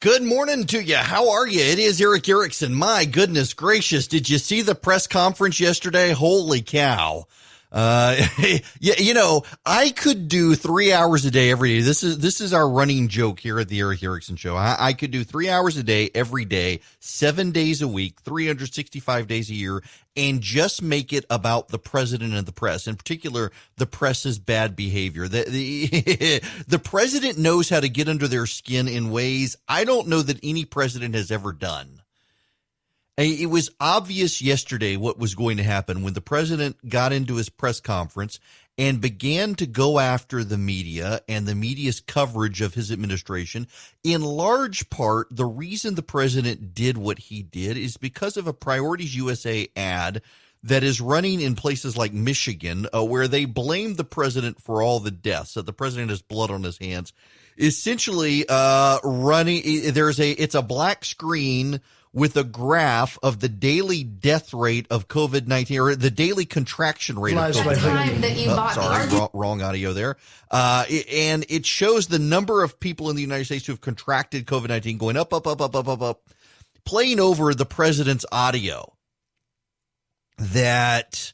Good morning to you. How are you? It is Eric Erickson. My goodness gracious. Did you see the press conference yesterday? Holy cow. You know, I could do 3 hours a day every day. This is our running joke here at the Eric Erickson Show. I could do 3 hours a day every day, 7 days a week, 365 days a year, and just make it about the president and the press. In particular, the press's bad behavior. The president knows how to get under their skin in ways I don't know that any president has ever done. It was obvious yesterday what was going to happen when the president got into his press conference and began to go after the media and the media's coverage of his administration. In large part, the reason the president did what he did is because of a Priorities USA ad that is running in places like Michigan, where they blame the president for all the deaths, that the president has blood on his hands. Essentially, it's a black screen with a graph of the daily death rate of COVID-19, or the daily contraction rate of COVID-19. Wrong audio there. And it shows the number of people in the United States who have contracted COVID-19 going up, playing over the president's audio that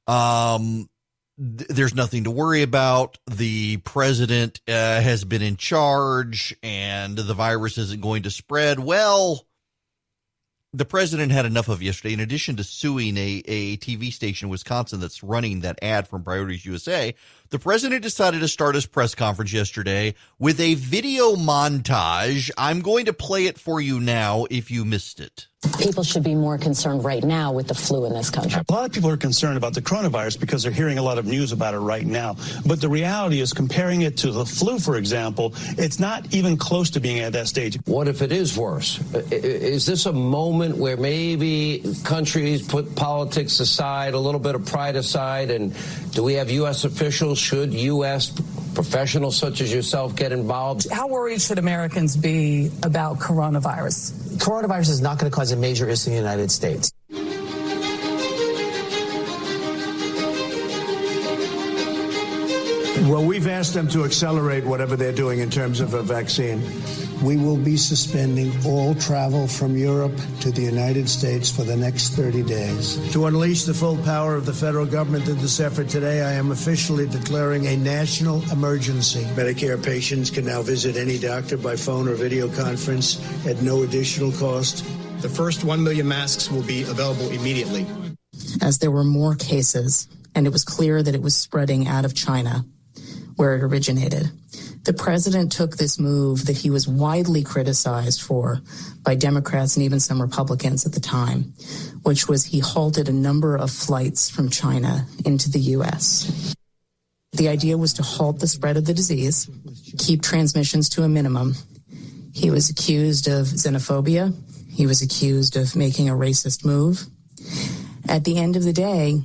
there's nothing to worry about. The president has been in charge and the virus isn't going to spread. Well, the president had enough of yesterday. In addition to suing a TV station in Wisconsin that's running that ad from Priorities USA, the president decided to start his press conference yesterday with a video montage. I'm going to play it for you now if you missed it. People should be more concerned right now with the flu in this country. A lot of people are concerned about the coronavirus because they're hearing a lot of news about it right now. But the reality is, comparing it to the flu, for example, it's not even close to being at that stage. What if it is worse? Is this a moment where maybe countries put politics aside, a little bit of pride aside, and do we have U.S. officials? Should U.S. professionals such as yourself get involved? How worried should Americans be about coronavirus? Coronavirus is not going to cause a major issue in the United States. Well, we've asked them to accelerate whatever they're doing in terms of a vaccine. We will be suspending all travel from Europe to the United States for the next 30 days. To unleash the full power of the federal government in this effort today, I am officially declaring a national emergency. Medicare patients can now visit any doctor by phone or video conference at no additional cost. The first 1 million masks will be available immediately. As there were more cases, and it was clear that it was spreading out of China, where it originated, the president took this move that he was widely criticized for by Democrats and even some Republicans at the time, which was he halted a number of flights from China into the U.S. The idea was to halt the spread of the disease, keep transmissions to a minimum. He was accused of xenophobia. He was accused of making a racist move. At the end of the day,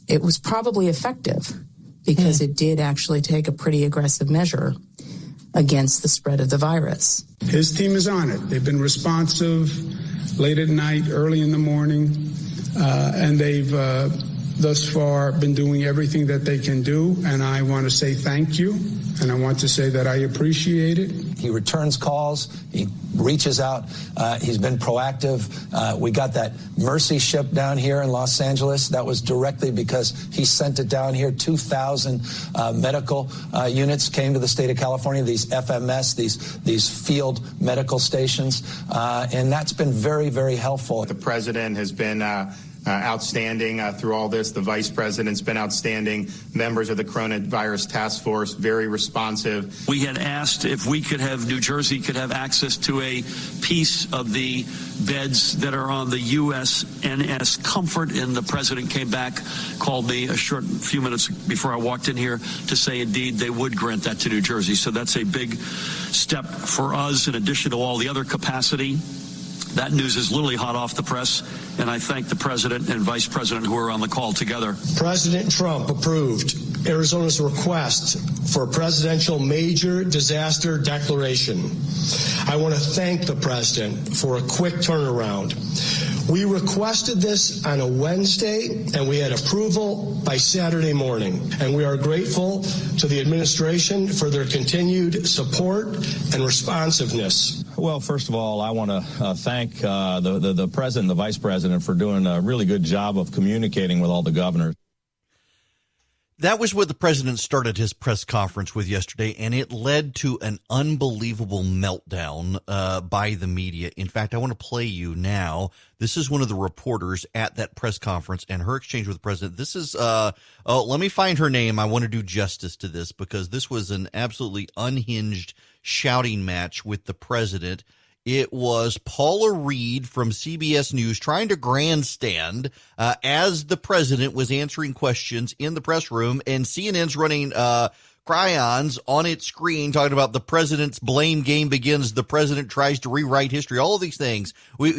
it was probably effective, because it did actually take a pretty aggressive measure against the spread of the virus. His team is on it. They've been responsive late at night, early in the morning, and they've thus far been doing everything that they can do, and I want to say thank you, and I want to say that I appreciate it. He returns calls. He reaches out. He's been proactive. We got that Mercy ship down here in Los Angeles. That was directly because he sent it down here. 2,000 medical units came to the state of California, these FMS, these field medical stations, and that's been very, very helpful. The president has been outstanding through all this. The vice president's been outstanding. Members of the coronavirus task force, very responsive. We had asked if we could have, New Jersey could have access to a piece of the beds that are on the USNS Comfort, and the president came back, called me a short few minutes before I walked in here to say indeed they would grant that to New Jersey. So that's a big step for us in addition to all the other capacity. That news is literally hot off the press, and I thank the president and vice president who are on the call together. President Trump approved Arizona's request for a presidential major disaster declaration. I want to thank the president for a quick turnaround. We requested this on a Wednesday, and we had approval by Saturday morning. And we are grateful to the administration for their continued support and responsiveness. Well, first of all, I want to thank the president and the vice president for doing a really good job of communicating with all the governors. That was what the president started his press conference with yesterday, and it led to an unbelievable meltdown by the media. In fact, I want to play you now. This is one of the reporters at that press conference and her exchange with the president. This is, let me find her name. I want to do justice to this because this was an absolutely unhinged shouting match with the president. It was Paula Reed from CBS News trying to grandstand as the president was answering questions in the press room, and CNN's running cryons on its screen talking about the president's blame game begins. The president tries to rewrite history. All of these things. We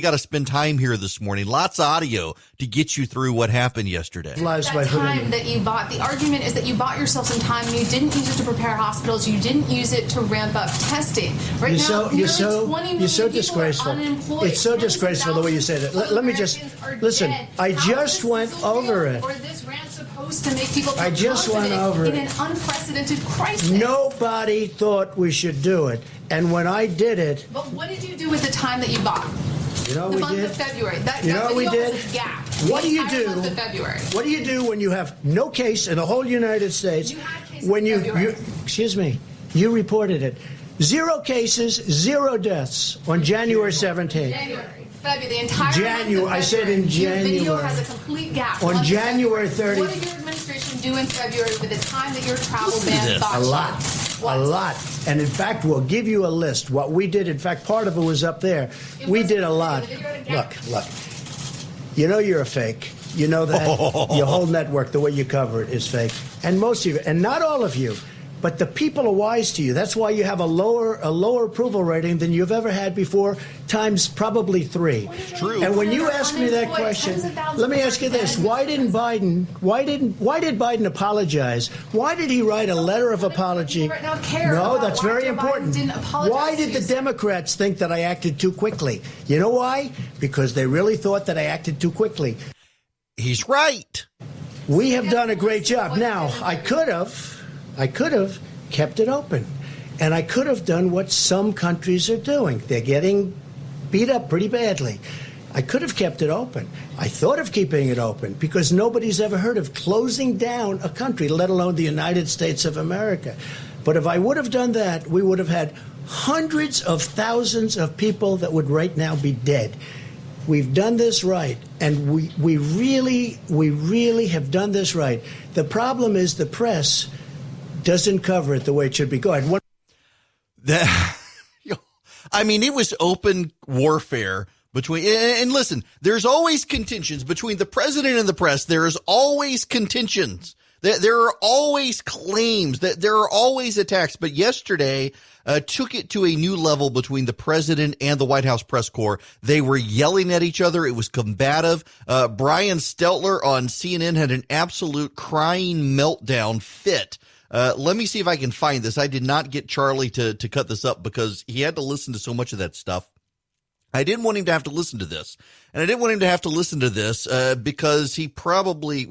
got to spend time here this morning. Lots of audio to get you through what happened yesterday. That time that you bought, the argument is that you bought yourself some time and you didn't use it to prepare hospitals. You didn't use it to ramp up testing. Right now, you're so disgraceful. It's so disgraceful the way you said it. Let me just listen. I just went over it. Or this rant supposed to make people I just went over in it. an unprecedented crisis. Nobody thought we should do it, and when I did it. But what did you do with the time that you bought? You know the we month did. Of February. That we did. Was a gap. What do you do? Month of February. What do you do when you have no case in the whole United States? You had cases when in February. Excuse me, you reported it. 0 cases, 0 deaths on January 17th. February, the entire January. I said in January. Your video has a complete gap. On January 30th. What did your administration do in February with the time that your travel ban bought you? A lot. And in fact, we'll give you a list. What we did, in fact, part of it was up there. We did a lot. Look. You know you're a fake. You know that. Your whole network, the way you cover it, is fake. And most of you, and not all of you, but the people are wise to you. That's why you have a lower approval rating than you've ever had before, times probably 3. True. And when you ask me that question, let me ask you this: Why did Biden apologize? Why did he write a letter of apology? No, that's very important. Why did the Democrats think that I acted too quickly? You know why? Because they really thought that I acted too quickly. He's right. We have done a great job. Now, I could have kept it open, and I could have done what some countries are doing. They're getting beat up pretty badly. I could have kept it open. I thought of keeping it open because nobody's ever heard of closing down a country, let alone the United States of America. But if I would have done that, we would have had hundreds of thousands of people that would right now be dead. We've done this right, and we really have done this right. The problem is the press doesn't cover it the way it should be. Go ahead. It was open warfare between, and listen, there's always contentions between the president and the press. There's always contentions. There are always claims that there are always attacks. But yesterday took it to a new level between the president and the White House press corps. They were yelling at each other. It was combative. Brian Stelter on CNN had an absolute crying meltdown fit. Let me see if I can find this. I did not get Charlie to cut this up because he had to listen to so much of that stuff. I didn't want him to have to listen to this. And I didn't want him to have to listen to this because he probably,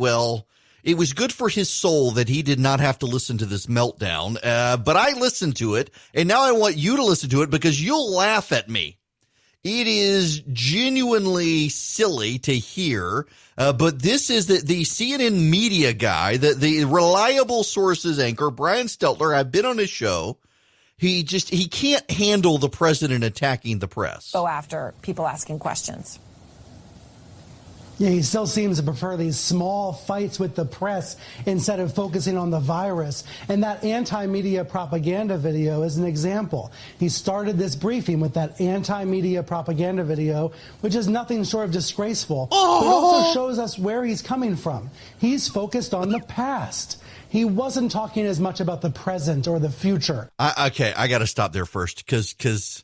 it was good for his soul that he did not have to listen to this meltdown. But I listened to it, and now I want you to listen to it because you'll laugh at me. It is genuinely silly to hear, but this is the CNN media guy, the reliable sources anchor, Brian Stelter. I've been on his show. He can't handle the president attacking the press. Go after people asking questions. Yeah, he still seems to prefer these small fights with the press instead of focusing on the virus. And that anti-media propaganda video is an example. He started this briefing with that anti-media propaganda video, which is nothing short of disgraceful. But it also shows us where he's coming from. He's focused on the past. He wasn't talking as much about the present or the future. Okay, I got to stop there first because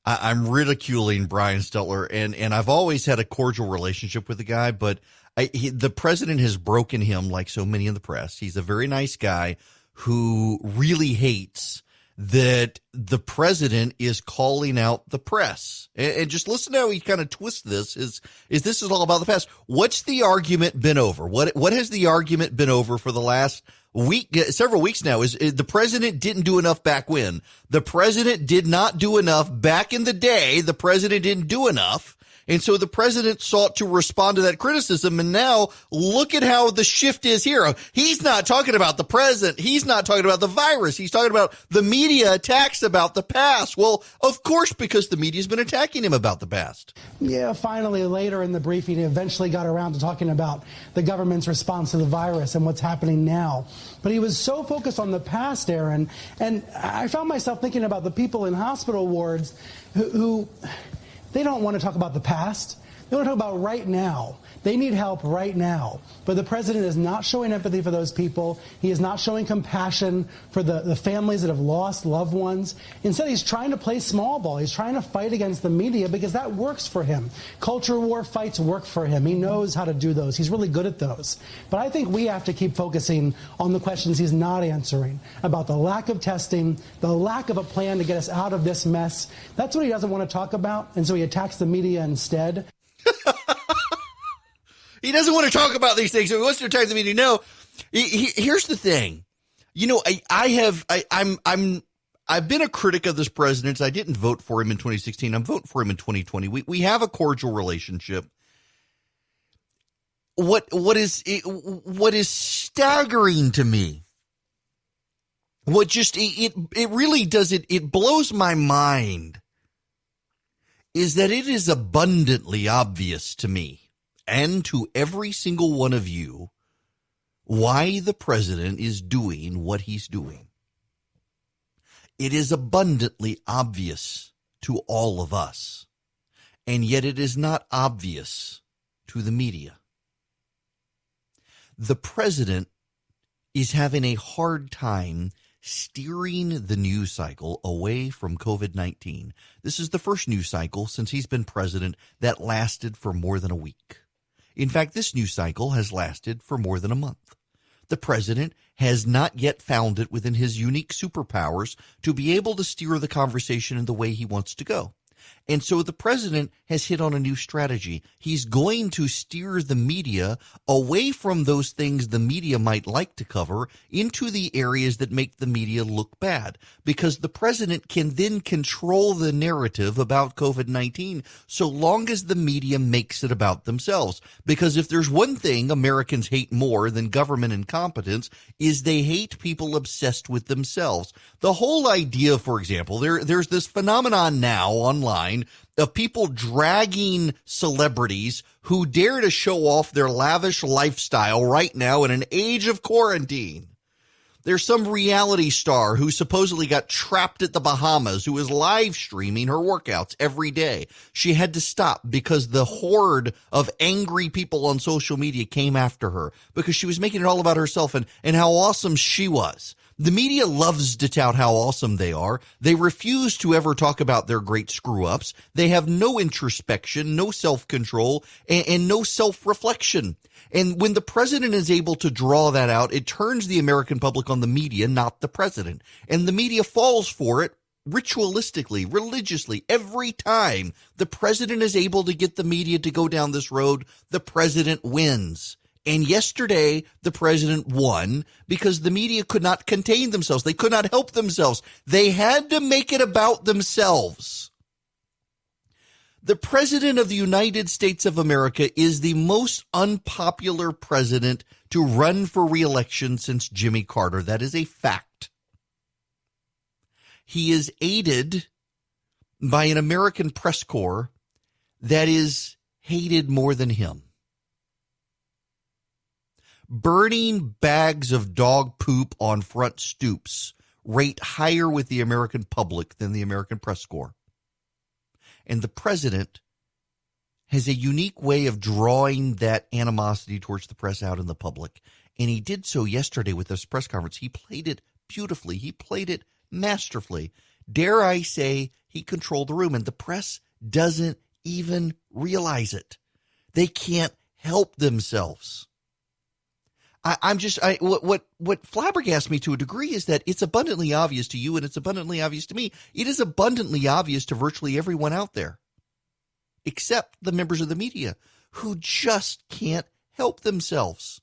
I'm ridiculing Brian Stelter, and I've always had a cordial relationship with the guy, but the president has broken him like so many in the press. He's a very nice guy who really hates that the president is calling out the press. And just listen to how he kind of twists this. Is all about the past? What's the argument been over? What has the argument been over for the last several weeks now is the president didn't do enough back when. The president did not do enough back in the day. The president didn't do enough. And so the president sought to respond to that criticism. And now look at how the shift is here. He's not talking about the president. He's not talking about the virus. He's talking about the media attacks about the past. Well, of course, because the media's been attacking him about the past. Yeah, finally, later in the briefing, he eventually got around to talking about the government's response to the virus and what's happening now. But he was so focused on the past, Aaron, and I found myself thinking about the people in hospital wards who they don't want to talk about the past. They want to talk about right now. They need help right now. But the president is not showing empathy for those people. He is not showing compassion for the families that have lost loved ones. Instead, he's trying to play small ball. He's trying to fight against the media because that works for him. Culture war fights work for him. He knows how to do those. He's really good at those. But I think we have to keep focusing on the questions he's not answering about the lack of testing, the lack of a plan to get us out of this mess. That's what he doesn't want to talk about, and so he attacks the media instead. He doesn't want to talk about these things. So he wants to attack the media. No, here's the thing. You know, I've been a critic of this president. I didn't vote for him in 2016. I'm voting for him in 2020. We have a cordial relationship. What is staggering to me, it really does it blows my mind, is that it is abundantly obvious to me and to every single one of you why the president is doing what he's doing. It is abundantly obvious to all of us, and yet it is not obvious to the media. The president is having a hard time steering the news cycle away from COVID-19. This is the first news cycle since he's been president that lasted for more than a week. In fact, this news cycle has lasted for more than a month. The president has not yet found it within his unique superpowers to be able to steer the conversation in the way he wants to go. And so the president has hit on a new strategy. He's going to steer the media away from those things the media might like to cover into the areas that make the media look bad, because the president can then control the narrative about COVID-19 so long as the media makes it about themselves. Because if there's one thing Americans hate more than government incompetence, is they hate people obsessed with themselves. The whole idea, for example, there's this phenomenon now online of people dragging celebrities who dare to show off their lavish lifestyle right now in an age of quarantine. There's some reality star who supposedly got trapped at the Bahamas who is live streaming her workouts every day. She had to stop because the horde of angry people on social media came after her because she was making it all about herself and how awesome she was. The media loves to tout how awesome they are. They refuse to ever talk about their great screw-ups. They have no introspection, no self-control, and no self-reflection. And when the president is able to draw that out, it turns the American public on the media, not the president. And the media falls for it ritualistically, religiously. Every time the president is able to get the media to go down this road, the president wins. And yesterday, the president won because the media could not contain themselves. They could not help themselves. They had to make it about themselves. The president of the United States of America is the most unpopular president to run for re-election since Jimmy Carter. That is a fact. He is aided by an American press corps that is hated more than him. Burning bags of dog poop on front stoops rate higher with the American public than the American press corps. And the president has a unique way of drawing that animosity towards the press out in the public. And he did so yesterday with this press conference. He played it beautifully. He played it masterfully. Dare I say, he controlled the room, and the press doesn't even realize it. They can't help themselves. What flabbergasts me to a degree is that it's abundantly obvious to you and it's abundantly obvious to me. It is abundantly obvious to virtually everyone out there, except the members of the media who just can't help themselves.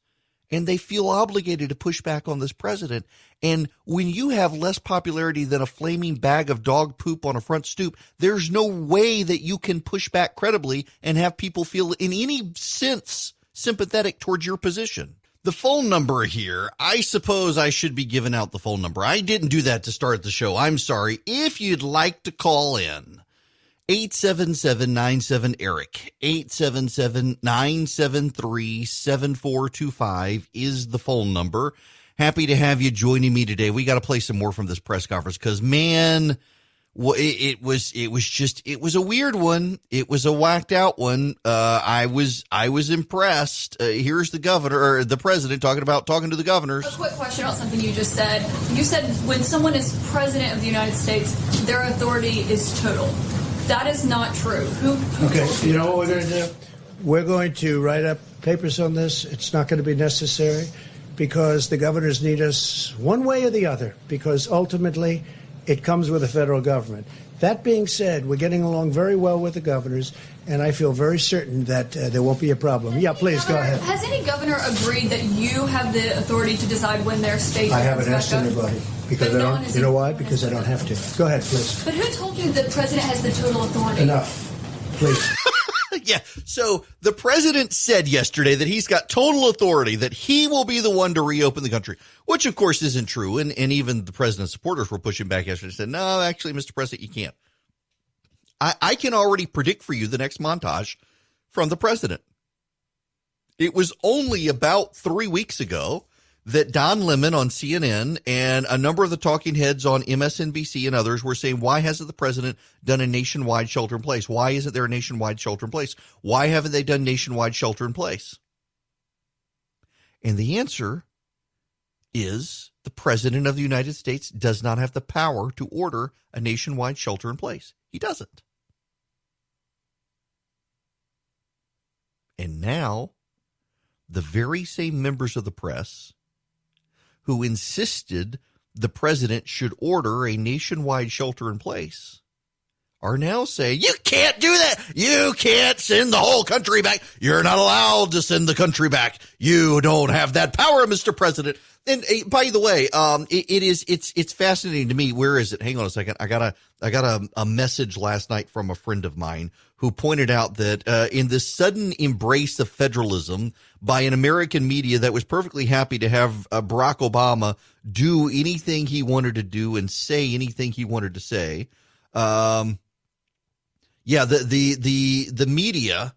and they feel obligated to push back on this president. And when you have less popularity than a flaming bag of dog poop on a front stoop, there's no way that you can push back credibly and have people feel in any sense sympathetic towards your position. The phone number here, I suppose I should be giving out the phone number. I didn't do that to start the show. I'm sorry. If you'd like to call in, 877-97-ERIC, 877-973-7425 is the phone number. Happy to have you joining me today. We got to play some more from this press conference because, man, well, it was a weird one. It was a whacked out one. I was impressed. Here's the governor or the president talking to the governors. A quick question about something you just said. You said when someone is president of the United States, their authority is total. That is not true. Okay, you know what we're going to do? We're going to write up papers on this. It's not going to be necessary because the governors need us one way or the other because ultimately it comes with the federal government. That being said, we're getting along very well with the governors, and I feel very certain that there won't be a problem. Yeah, please, go ahead. Has any governor agreed that you have the authority to decide when their state... I haven't asked anybody. Because I don't, you know why? Because I don't have to. Go ahead, please. But who told you the president has the total authority? Enough. Please. Yeah. So the president said yesterday that he's got total authority, that he will be the one to reopen the country, which of course isn't true. And even the president's supporters were pushing back yesterday and said, no, actually, Mr. President, you can't. I can already predict for you the next montage from the president. It was only about 3 weeks ago that Don Lemon on CNN and a number of the talking heads on MSNBC and others were saying, why hasn't the president done a nationwide shelter in place? Why isn't there a nationwide shelter in place? Why haven't they done nationwide shelter in place? And the answer is the president of the United States does not have the power to order a nationwide shelter in place. He doesn't. And now the very same members of the press who insisted the president should order a nationwide shelter in place are now saying, you can't do that. You can't send the whole country back. You're not allowed to send the country back. You don't have that power, Mr. President. And by the way, it's fascinating to me. Where is it? Hang on a second. I got a message last night from a friend of mine who pointed out that in this sudden embrace of federalism by an American media that was perfectly happy to have Barack Obama do anything he wanted to do and say anything he wanted to say. The media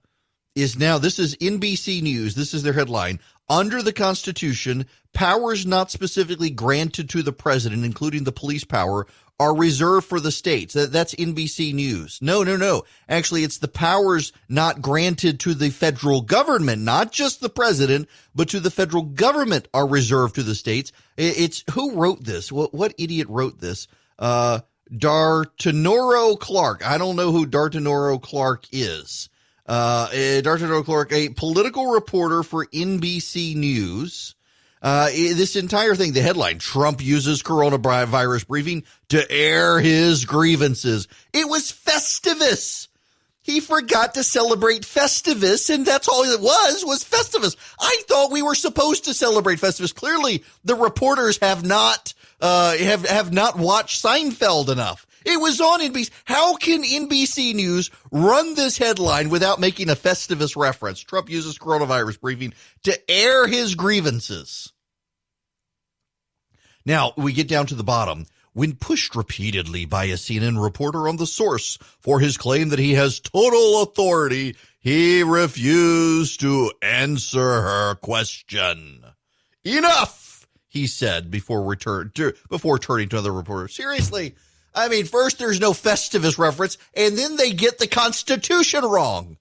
is now, this is NBC News. This is their headline. Under the Constitution, powers not specifically granted to the president, including the police power, are reserved for the states. That's NBC News. No. Actually, it's the powers not granted to the federal government, not just the president, but to the federal government are reserved to the states. It's who wrote this? What idiot wrote this? D'Artenoro Clark. I don't know who D'Artenoro Clark is. D'Artenoro Clark, a political reporter for NBC News. This entire thing, the headline, Trump uses coronavirus briefing to air his grievances. It was Festivus. He forgot to celebrate Festivus, and that's all it was Festivus. I thought we were supposed to celebrate Festivus. Clearly, the reporters have not watched Seinfeld enough. It was on NBC. How can NBC News run this headline without making a Festivus reference? Trump uses coronavirus briefing to air his grievances. Now, we get down to the bottom. When pushed repeatedly by a CNN reporter on the source for his claim that he has total authority, he refused to answer her question. Enough, he said before turning to another reporter. Seriously, I mean, first there's no Festivus reference, and then they get the Constitution wrong.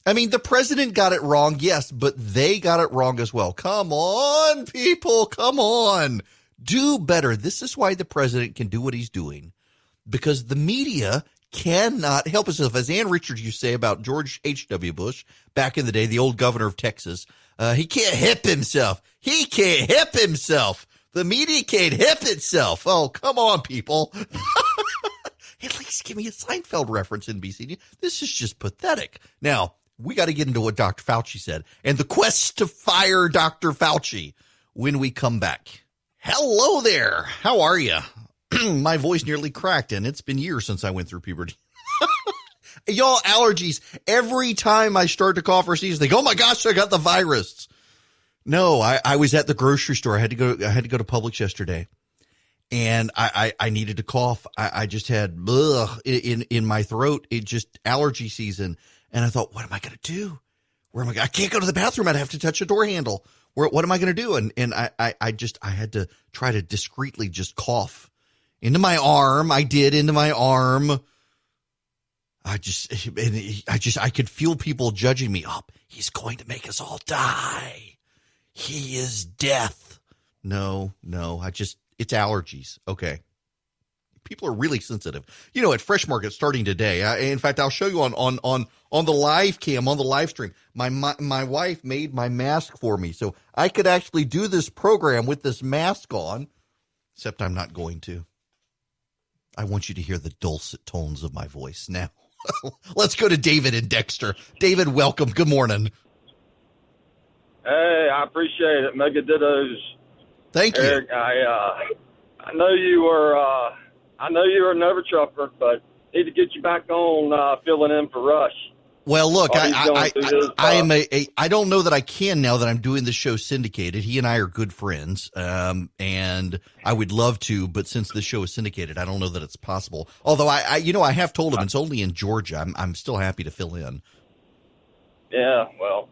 I mean, the president got it wrong, yes, but they got it wrong as well. Come on, people, come on. Do better. This is why the president can do what he's doing, because the media cannot help itself. As Ann Richards used to say about George H.W. Bush back in the day, the old governor of Texas, he can't hip himself. He can't hip himself. The media can't hip itself. Oh, come on, people. At least give me a Seinfeld reference, NBC. This is just pathetic. Now, We got to get into what Dr. Fauci said and the quest to fire Dr. Fauci when we come back. Hello there. How are you? My voice nearly cracked, and it's been years since I went through puberty. Y'all, allergies. Every time I start to cough or sneeze, they go, oh my gosh, I got the virus. No, I was at the grocery store. I had to go to Publix yesterday, and I needed to cough. I just had in my throat. It just allergy season. And I thought, what am I going to do? Where am I can't go to the bathroom. I'd have to touch a door handle. What am I going to do? And I had to try to discreetly just cough into my arm. I did into my arm. I could feel people judging me. Oh, he's going to make us all die. He is death. No, it's allergies. Okay. People are really sensitive. You know, at Fresh Market starting today. In fact, I'll show you on the live cam, on the live stream. My wife made my mask for me, so I could actually do this program with this mask on, except I'm not going to. I want you to hear the dulcet tones of my voice now. Let's go to David and Dexter. David, welcome. Good morning. Hey, I appreciate it. Mega dittos. Thank you. Eric, I know you were a Never Trumper, but need to get you back on filling in for Rush. Well, look, I don't know that I can now that I'm doing the show syndicated. He and I are good friends, and I would love to, but since the show is syndicated, I don't know that it's possible. Although I have told him it's only in Georgia. I'm still happy to fill in. Yeah, well,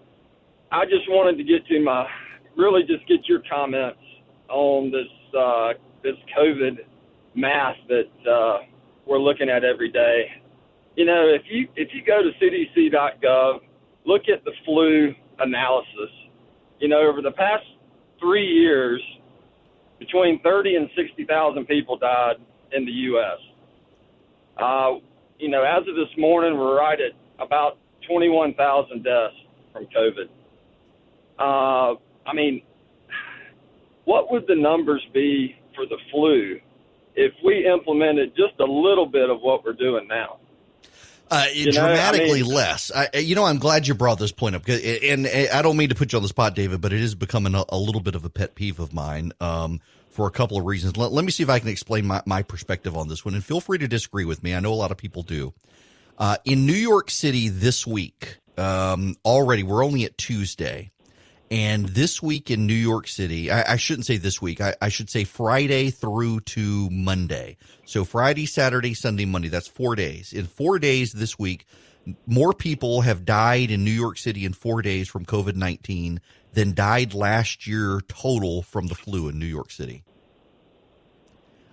I just wanted to get get your comments on this COVID math that we're looking at every day. You know, if you go to CDC.gov, look at the flu analysis. You know, over the past 3 years, between 30 and 60,000 people died in the U.S. You know, as of this morning, we're right at about 21,000 deaths from COVID. I mean, what would the numbers be for the flu if we implemented just a little bit of what we're doing now? Dramatically less. I'm glad you brought this point up, and I don't mean to put you on the spot, David, but it is becoming a little bit of a pet peeve of mine for a couple of reasons. Let me see if I can explain my perspective on this one, and feel free to disagree with me. I know a lot of people do. In New York City this week, already, we're only at Tuesday. And this week in New York City, I shouldn't say this week, I should say Friday through to Monday. So Friday, Saturday, Sunday, Monday, that's 4 days. In 4 days this week, more people have died in New York City in 4 days from COVID-19 than died last year total from the flu in New York City.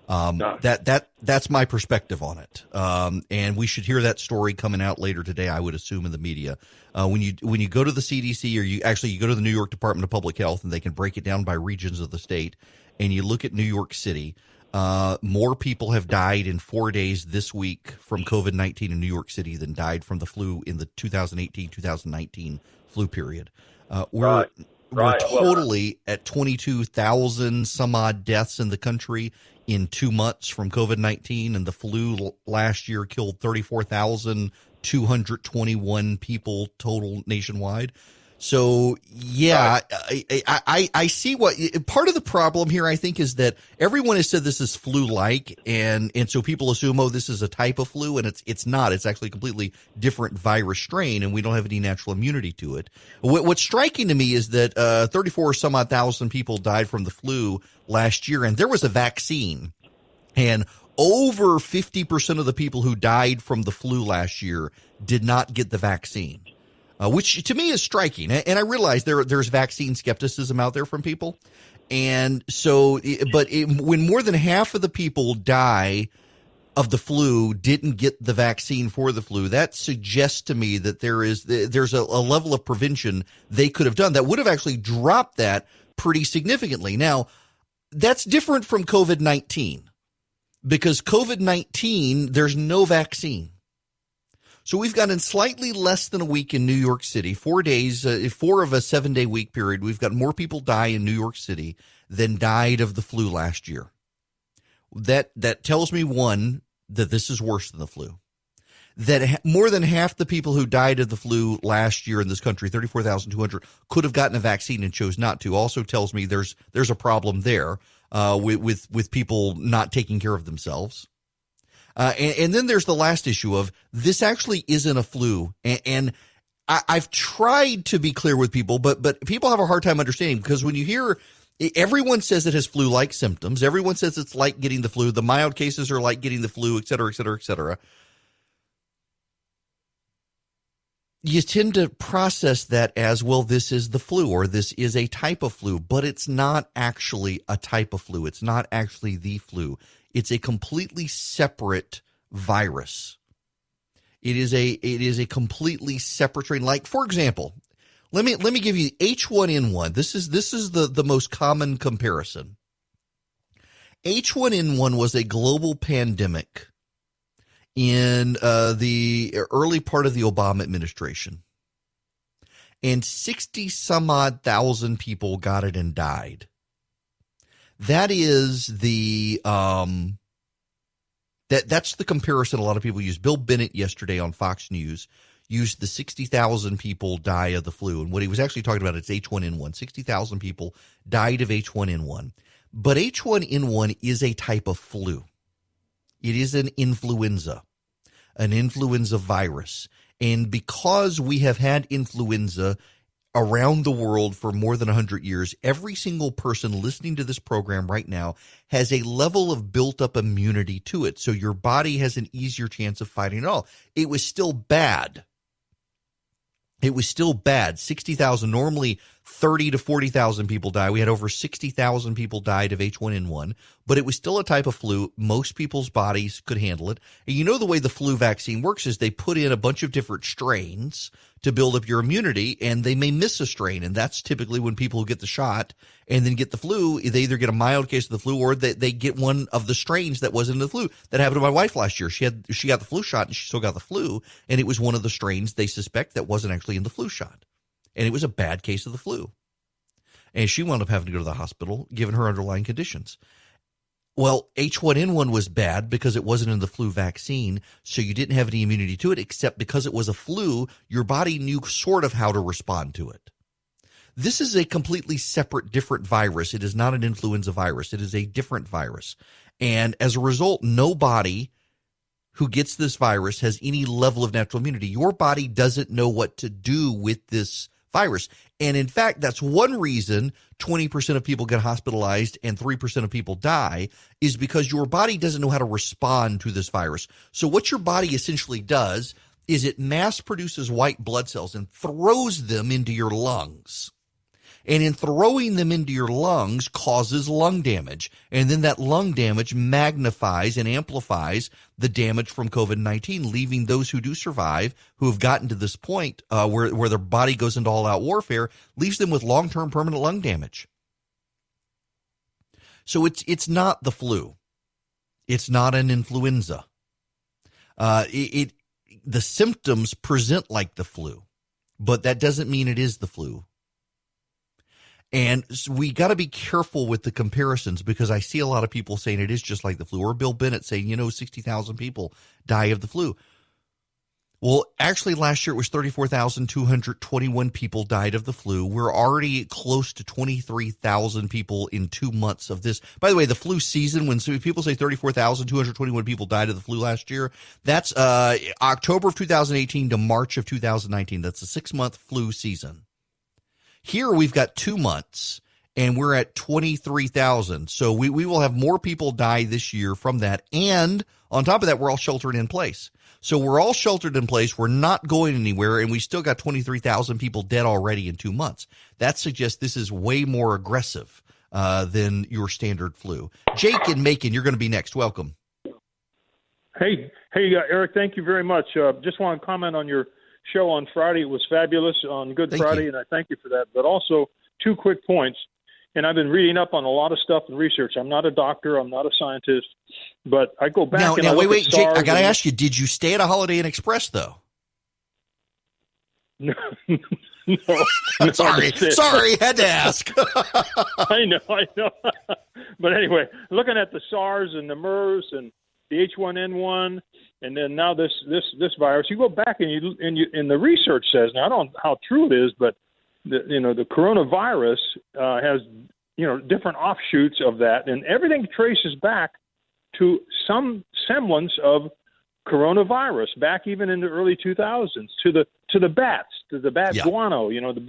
That's my perspective on it. And we should hear that story coming out later today, I would assume, in the media. When you go to the CDC, or you go to the New York Department of Public Health, and they can break it down by regions of the state, and you look at New York City, more people have died in 4 days this week from COVID-19 in New York City than died from the flu in the 2018-2019 flu period. We're totally at 22,000 some odd deaths in the country in 2 months from COVID-19, and the flu last year killed 34,221 people total nationwide. So, yeah, I see what part of the problem here, I think, is that everyone has said this is flu-like, and so people assume, oh, this is a type of flu, and it's not. It's actually a completely different virus strain, and we don't have any natural immunity to it. What's striking to me is that 34 some odd thousand people died from the flu last year, and there was a vaccine, and over 50% of the people who died from the flu last year did not get the vaccine. Which to me is striking. And I realize there's vaccine skepticism out there from people. And so, when more than half of the people die of the flu didn't get the vaccine for the flu, that suggests to me that there's a level of prevention they could have done that would have actually dropped that pretty significantly. Now, that's different from COVID-19, because COVID-19, there's no vaccine. So we've got in slightly less than a week in New York City, 4 days, 4 of a 7-day week period, we've got more people die in New York City than died of the flu last year. That tells me, one, that this is worse than the flu. that more than half the people who died of the flu last year in this country, 34,200, could have gotten a vaccine and chose not to, also tells me there's a problem there with people not taking care of themselves. And then there's the last issue of this actually isn't a flu. And I've tried to be clear with people, but people have a hard time understanding, because when you hear everyone says it has flu-like symptoms, everyone says it's like getting the flu, the mild cases are like getting the flu, et cetera, et cetera, et cetera. You tend to process that as, well, this is the flu, or this is a type of flu, but it's not actually a type of flu. It's not actually the flu. It's a completely separate virus. It is a completely separate strain. Like, for example, let me give you H1N1. This is the most common comparison. H1N1 was a global pandemic in the early part of the Obama administration, and 60 some odd thousand people got it and died. That is that's the comparison a lot of people use. Bill Bennett yesterday on Fox News used the 60,000 people die of the flu, and what he was actually talking about is H1N1. 60,000 people died of H1N1, but H1N1 is a type of flu. It is an influenza virus. And because we have had influenza around the world for more than 100 years, every single person listening to this program right now has a level of built-up immunity to it. So your body has an easier chance of fighting it all. It was still bad. 60,000, normally 30 to 40,000 people die. We had over 60,000 people died of H1N1, but it was still a type of flu. Most people's bodies could handle it. And you know the way the flu vaccine works is they put in a bunch of different strains to build up your immunity, and they may miss a strain. And that's typically when people who get the shot and then get the flu, they either get a mild case of the flu, or they get one of the strains that wasn't in the flu. That happened to my wife last year. She got the flu shot and she still got the flu, and it was one of the strains they suspect that wasn't actually in the flu shot. And it was a bad case of the flu. And she wound up having to go to the hospital given her underlying conditions. Well, H1N1 was bad because it wasn't in the flu vaccine, so you didn't have any immunity to it, except because it was a flu, your body knew sort of how to respond to it. This is a completely separate, different virus. It is not an influenza virus. It is a different virus. And as a result, nobody who gets this virus has any level of natural immunity. Your body doesn't know what to do with this virus. And in fact, that's one reason 20% of people get hospitalized and 3% of people die, is because your body doesn't know how to respond to this virus. So what your body essentially does is it mass produces white blood cells and throws them into your lungs. And in throwing them into your lungs causes lung damage. And then that lung damage magnifies and amplifies the damage from COVID-19, leaving those who do survive, who have gotten to this point where their body goes into all-out warfare, leaves them with long-term permanent lung damage. So it's not the flu. It's not an influenza. The symptoms present like the flu, but that doesn't mean it is the flu. And so we got to be careful with the comparisons, because I see a lot of people saying it is just like the flu, or Bill Bennett saying, 60,000 people die of the flu. Well, actually last year it was 34,221 people died of the flu. We're already close to 23,000 people in 2 months of this. By the way, the flu season, when people say 34,221 people died of the flu last year, that's October of 2018 to March of 2019. That's a 6-month flu season. Here we've got 2 months, and we're at 23,000. So we will have more people die this year from that. And on top of that, we're all sheltered in place. So we're all sheltered in place. We're not going anywhere, and we still got 23,000 people dead already in 2 months. That suggests this is way more aggressive than your standard flu. Jake in Macon, you're going to be next. Welcome. Hey, Eric, thank you very much. Just want to comment on your show on Friday. It was fabulous on Good Friday, and I thank you for that. But also, 2 quick points. And I've been reading up on a lot of stuff and research. I'm not a doctor. I'm not a scientist. But I go back and I look at SARS. Jake, I got to ask you, did you stay at a Holiday Inn Express, though? No. Sorry, had to ask. I know. But anyway, looking at the SARS and the MERS and the H1N1 and then now this virus. You go back and the research says, now I don't know how true it is, but the coronavirus has different offshoots of that, and everything traces back to some semblance of coronavirus back even in the early 2000s to the bats, to the bat guano, the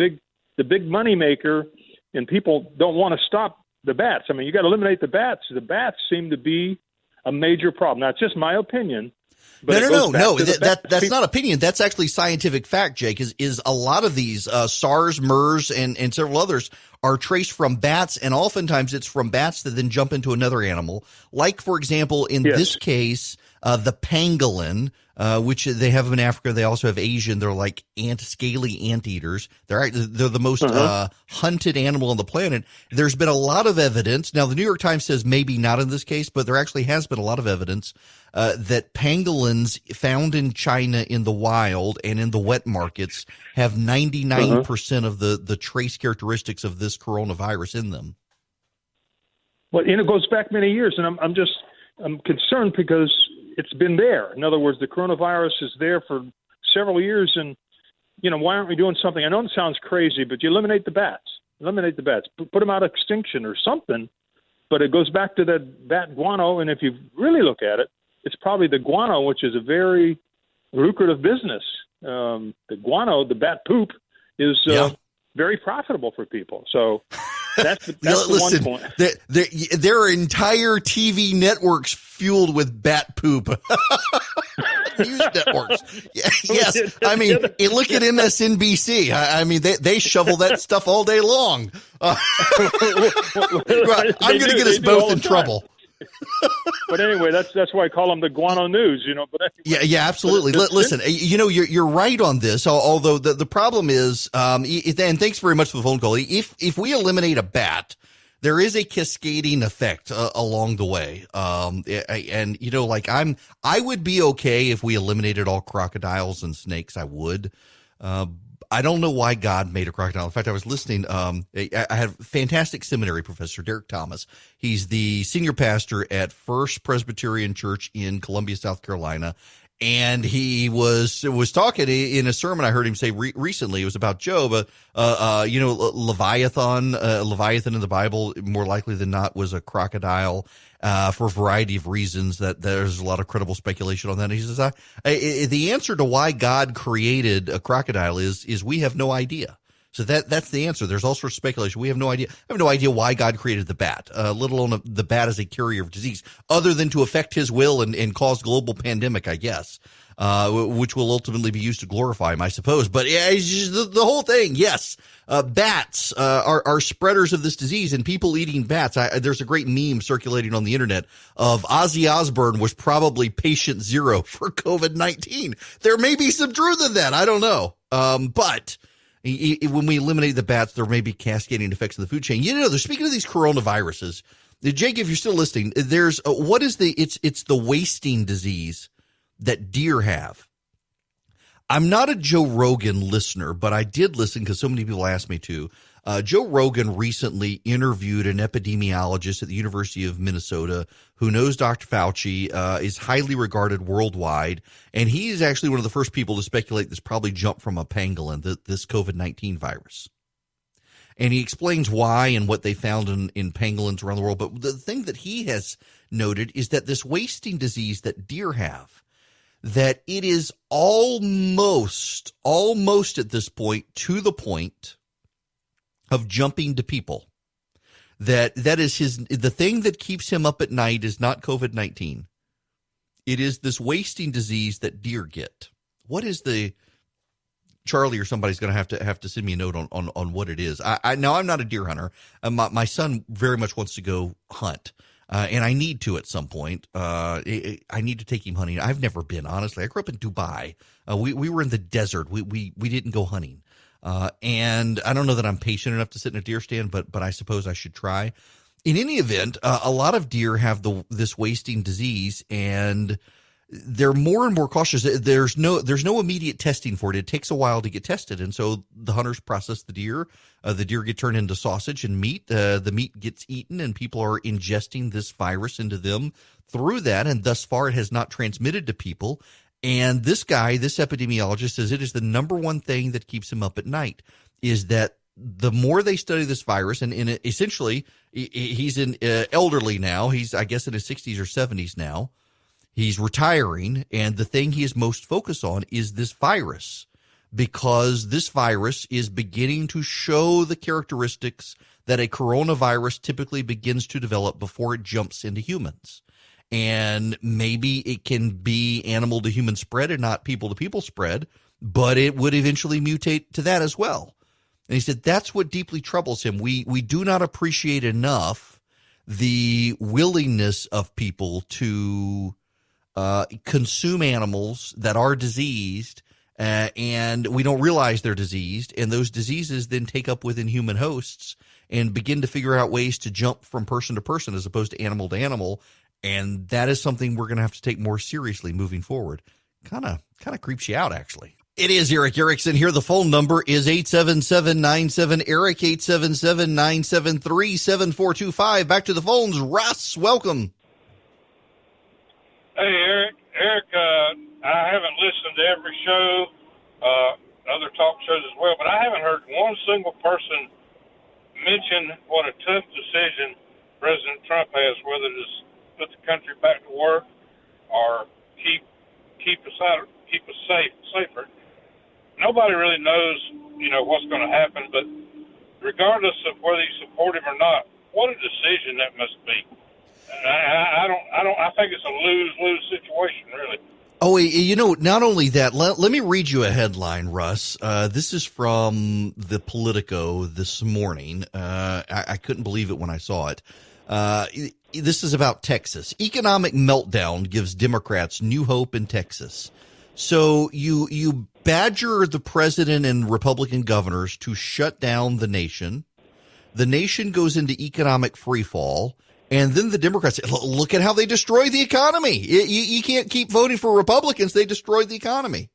big money maker, and people don't want to stop the bats. I mean, you got to eliminate the bats. The bats seem to be a major problem. Now, it's just my opinion. But No. That's not opinion. That's actually scientific fact, Jake, is a lot of these SARS, MERS, and several others are traced from bats, and oftentimes it's from bats that then jump into another animal. Like, for example, in this case, the pangolin, which they have them in Africa. They also have Asian. They're like scaly anteaters. They're the most hunted animal on the planet. There's been a lot of evidence. Now, the New York Times says maybe not in this case, but there actually has been a lot of evidence that pangolins found in China in the wild and in the wet markets have 99% of the trace characteristics of this coronavirus in them. Well, and it goes back many years, and I'm concerned because it's been there. In other words, the coronavirus is there for several years, and why aren't we doing something? I know it sounds crazy, but you eliminate the bats. Put them out of extinction or something. But it goes back to that bat guano, and if you really look at it, it's probably the guano, which is a very lucrative business. The guano, the bat poop, is very profitable for people. So that's the one point. There are entire TV networks fueled with bat poop. News networks. Yes. I mean, look at MSNBC. I mean, they shovel that stuff all day long. I'm going to get us both in trouble. But anyway, that's why I call them the guano news, But anyway, yeah, absolutely. Listen, you're right on this. Although the problem is, and thanks very much for the phone call. If we eliminate a bat, there is a cascading effect along the way. And I would be okay if we eliminated all crocodiles and snakes. I would. I don't know why God made a crocodile. In fact, I was listening. I had a fantastic seminary professor, Derek Thomas. He's the senior pastor at First Presbyterian Church in Columbia, South Carolina. And he was talking in a sermon I heard him say recently. It was about Job. Leviathan in the Bible, more likely than not, was a crocodile for a variety of reasons. That there's a lot of credible speculation on that. And he says, the answer to why God created a crocodile is we have no idea. So that's the answer. There's all sorts of speculation. We have no idea. I have no idea why God created the bat, let alone the bat as a carrier of disease, other than to affect his will and cause global pandemic, I guess, which will ultimately be used to glorify him, I suppose. But yeah, it's just the whole thing. Yes, bats are spreaders of this disease, and people eating bats. There's a great meme circulating on the internet of Ozzy Osbourne was probably patient zero for COVID-19. There may be some truth in that. I don't know. But when we eliminate the bats, there may be cascading effects in the food chain. They're speaking of these coronaviruses. Jake, if you're still listening, there's it's the wasting disease that deer have. I'm not a Joe Rogan listener, but I did listen because so many people asked me to. Joe Rogan recently interviewed an epidemiologist at the University of Minnesota who knows Dr. Fauci, is highly regarded worldwide, and he's actually one of the first people to speculate this probably jumped from a pangolin, this COVID-19 virus. And he explains why and what they found in pangolins around the world. But the thing that he has noted is that this wasting disease that deer have, that it is almost at this point to the point of jumping to people. That is the thing that keeps him up at night is not COVID-19. It is this wasting disease that deer get. What is Charlie or somebody's going to have to send me a note on what it is. Now I'm not a deer hunter. My son very much wants to go hunt. And I need to at some point. I need to take him hunting. I've never been, honestly. I grew up in Dubai. We were in the desert. We didn't go hunting. And I don't know that I'm patient enough to sit in a deer stand, but I suppose I should try. In any event, a lot of deer have this wasting disease, and they're more and more cautious. There's no immediate testing for it. It takes a while to get tested, and so the hunters process the deer. The deer get turned into sausage and meat. The meat gets eaten, and people are ingesting this virus into them through that, and thus far it has not transmitted to people. And this guy, this epidemiologist, says it is the number one thing that keeps him up at night, is that the more they study this virus, and essentially he's elderly now. He's, I guess, in his 60s or 70s now. He's retiring, and the thing he is most focused on is this virus, because this virus is beginning to show the characteristics that a coronavirus typically begins to develop before it jumps into humans. And maybe it can be animal to human spread and not people to people spread, but it would eventually mutate to that as well. And he said that's what deeply troubles him. We do not appreciate enough the willingness of people to consume animals that are diseased, and we don't realize they're diseased, and those diseases then take up within human hosts and begin to figure out ways to jump from person to person as opposed to animal, and that is something we're going to have to take more seriously moving forward. Kind of creeps you out, actually. It is Eric Erickson here. The phone number is 877-97-ERIC, 877-973-7425. Back to the phones. Russ, welcome. Hey, Eric. I haven't listened to every show, other talk shows as well, but I haven't heard one single person mention what a tough decision President Trump has, whether to put the country back to work or keep us safer. Nobody really knows, what's going to happen, but regardless of whether you support him or not, what a decision that must be. I think it's a lose-lose situation, really. Oh, not only that, let me read you a headline, Russ. This is from the Politico this morning. I couldn't believe it when I saw it. This is about Texas. Economic meltdown gives Democrats new hope in Texas. So you badger the president and Republican governors to shut down the nation. The nation goes into economic freefall. And then the Democrats say, look at how they destroy the economy. You can't keep voting for Republicans. They destroyed the economy.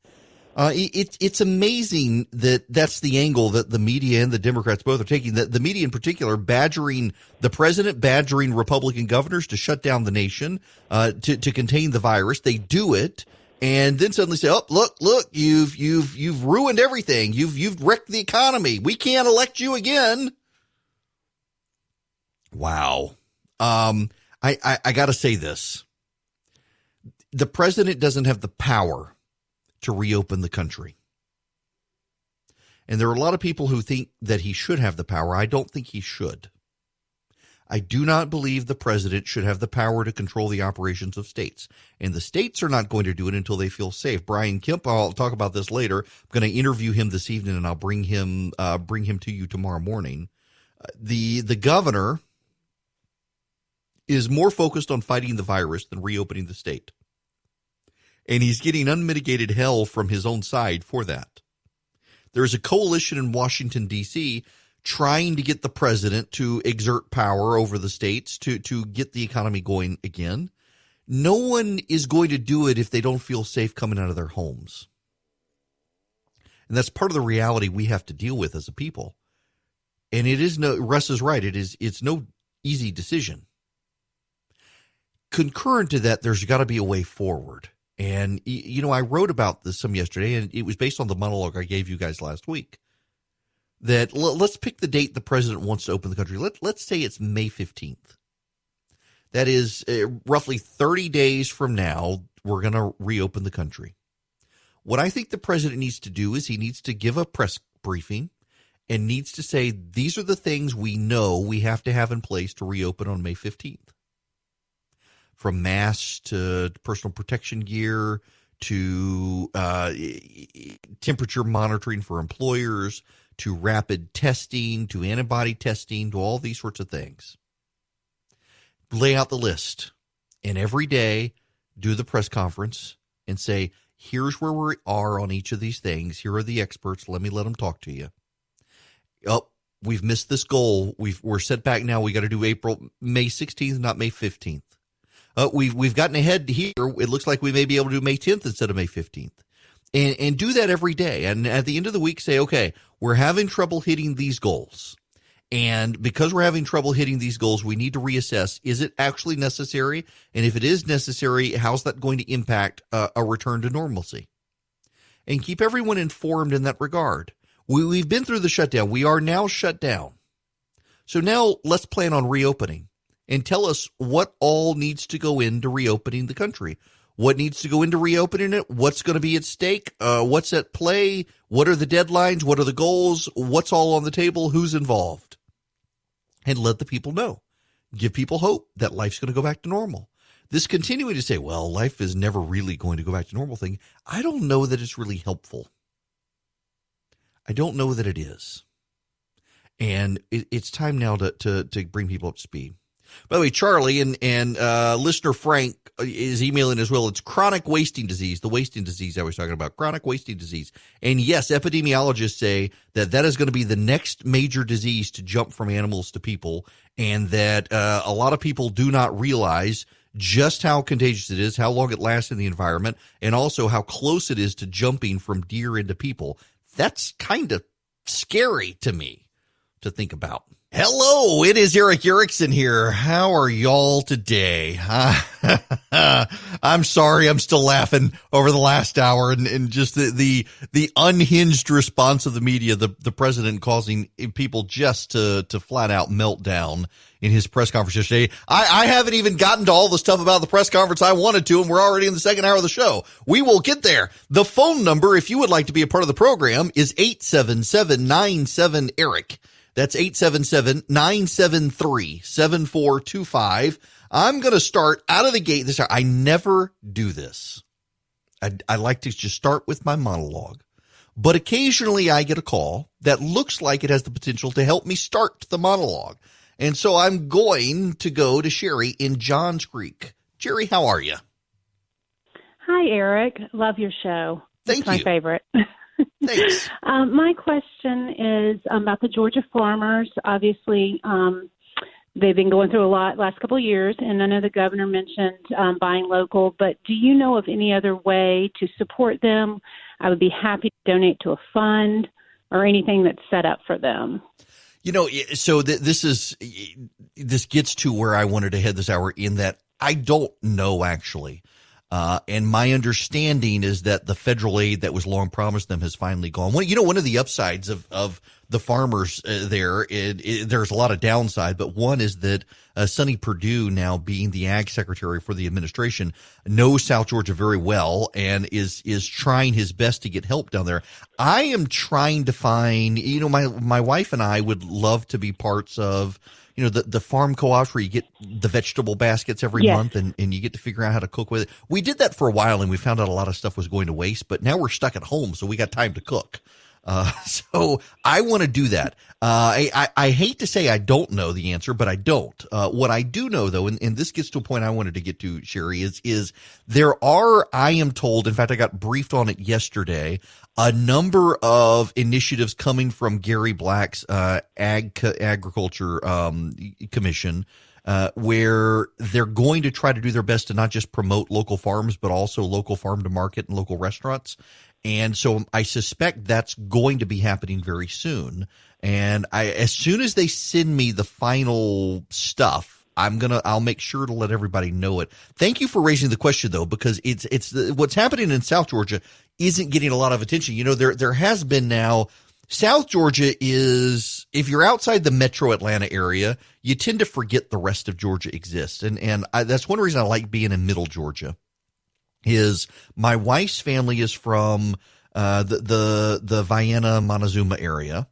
It's amazing that that's the angle that the media and the Democrats both are taking. The media in particular badgering the president, badgering Republican governors to shut down the nation, to contain the virus. They do it, and then suddenly say, "Oh, look! You've ruined everything. You've wrecked the economy. We can't elect you again." Wow. I got to say this. The president doesn't have the power to reopen the country. And there are a lot of people who think that he should have the power. I don't think he should. I do not believe the president should have the power to control the operations of states. And the states are not going to do it until they feel safe. Brian Kemp, I'll talk about this later. I'm going to interview him this evening, and I'll bring him to you tomorrow morning. The governor is more focused on fighting the virus than reopening the state. And he's getting unmitigated hell from his own side for that. There's a coalition in Washington, D.C., trying to get the president to exert power over the states to get the economy going again. No one is going to do it if they don't feel safe coming out of their homes. And that's part of the reality we have to deal with as a people. And Russ is right, it's no easy decision. Concurrent to that, there's got to be a way forward. And, I wrote about this some yesterday, and it was based on the monologue I gave you guys last week. That let's pick the date the president wants to open the country. Let's say it's May 15th. That is roughly 30 days from now, we're going to reopen the country. What I think the president needs to do is he needs to give a press briefing and needs to say, these are the things we know we have to have in place to reopen on May 15th. From masks to personal protection gear to temperature monitoring for employers to rapid testing to antibody testing to all these sorts of things. Lay out the list, and every day do the press conference and say, here's where we are on each of these things. Here are the experts. Let them talk to you. Oh, we've missed this goal. We're set back now. We got to do May 16th, not May 15th. We've gotten ahead here. It looks like we may be able to do May 10th instead of May 15th. And do that every day. And at the end of the week, say, okay, we're having trouble hitting these goals. And because we're having trouble hitting these goals, we need to reassess, is it actually necessary? And if it is necessary, how's that going to impact a return to normalcy? And keep everyone informed in that regard. We've been through the shutdown. We are now shut down. So now let's plan on reopening, and tell us what all needs to go into reopening the country. What needs to go into reopening it? What's going to be at stake? What's at play? What are the deadlines? What are the goals? What's all on the table? Who's involved? And let the people know. Give people hope that life's going to go back to normal. This continuing to say, well, life is never really going to go back to normal thing, I don't know that it's really helpful. I don't know that it is. And it's time now to bring people up to speed. By the way, Charlie and listener Frank is emailing as well. It's chronic wasting disease, the wasting disease I was talking about, chronic wasting disease. And yes, epidemiologists say that is going to be the next major disease to jump from animals to people, and that a lot of people do not realize just how contagious it is, how long it lasts in the environment, and also how close it is to jumping from deer into people. That's kind of scary to me to think about. Hello, it is Eric Erickson here. How are y'all today? I'm sorry, I'm still laughing over the last hour and just the unhinged response of the media, the president causing people just to flat out melt down in his press conference yesterday. I haven't even gotten to all the stuff about the press conference I wanted to, and we're already in the second hour of the show. We will get there. The phone number, if you would like to be a part of the program, is 877-97-ERIC. That's 877-973-7425. I'm going to start out of the gate this hour. I never do this. I like to just start with my monologue. But occasionally I get a call that looks like it has the potential to help me start the monologue. And so I'm going to go to Sherry in Johns Creek. Sherry, how are you? Hi, Eric. Love your show. Thank you. It's my favorite. Thanks. My question is about the Georgia farmers. Obviously, they've been going through a lot last couple of years, and I know the governor mentioned buying local, but do you know of any other way to support them? I would be happy to donate to a fund or anything that's set up for them. You know, so this gets to where I wanted to head this hour, in that I don't know actually. And my understanding is that the federal aid that was long promised them has finally gone. One of the upsides of the farmers there's a lot of downside, but one is that Sonny Perdue, now being the ag secretary for the administration, knows South Georgia very well and is trying his best to get help down there. I am trying to find, my wife and I would love to be parts of, the farm co-ops where you get the vegetable baskets every month and you get to figure out how to cook with it. We did that for a while and we found out a lot of stuff was going to waste, but now we're stuck at home, so we got time to cook. So I want to do that. I hate to say I don't know the answer, but I don't. What I do know, though, and this gets to a point I wanted to get to, Sherry, is there are, I am told, in fact, I got briefed on it yesterday, a number of initiatives coming from Gary Black's agriculture commission, where they're going to try to do their best to not just promote local farms, but also local farm to market and local restaurants. And so I suspect that's going to be happening very soon. And as soon as they send me the final stuff, I'll make sure to let everybody know it. Thank you for raising the question, though, because it's what's happening in South Georgia isn't getting a lot of attention. There has been now. South Georgia is, if you're outside the metro Atlanta area, you tend to forget the rest of Georgia exists. And that's one reason I like being in middle Georgia. Is my wife's family is from the Vienna Montezuma area.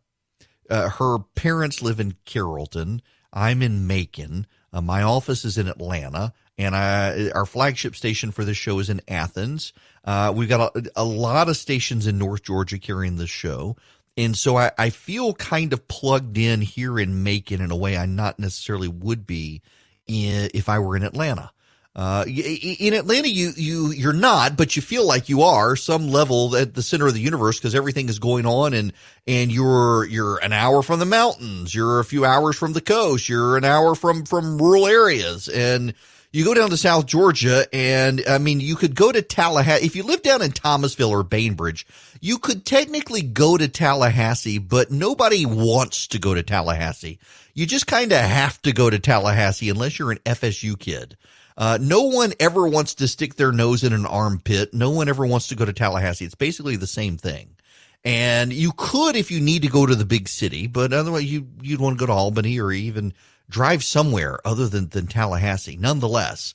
Her parents live in Carrollton. I'm in Macon. My office is in Atlanta, and our flagship station for this show is in Athens. We've got a lot of stations in North Georgia carrying this show. And so I feel kind of plugged in here in Macon in a way I not necessarily would be if I were in Atlanta. In Atlanta, you're not, but you feel like you are some level at the center of the universe because everything is going on, and you're an hour from the mountains, you're a few hours from the coast, you're an hour from rural areas, and You go down to South Georgia, and I mean, you could go to Tallahassee. If you live down in Thomasville or Bainbridge, you could technically go to Tallahassee, but nobody wants to go to Tallahassee. You just kind of have to go to Tallahassee unless you're an FSU kid. No one ever wants to stick their nose in an armpit. No one ever wants to go to Tallahassee. It's basically the same thing. And you could if you need to go to the big city, but otherwise you'd want to go to Albany or even drive somewhere other than Tallahassee. Nonetheless,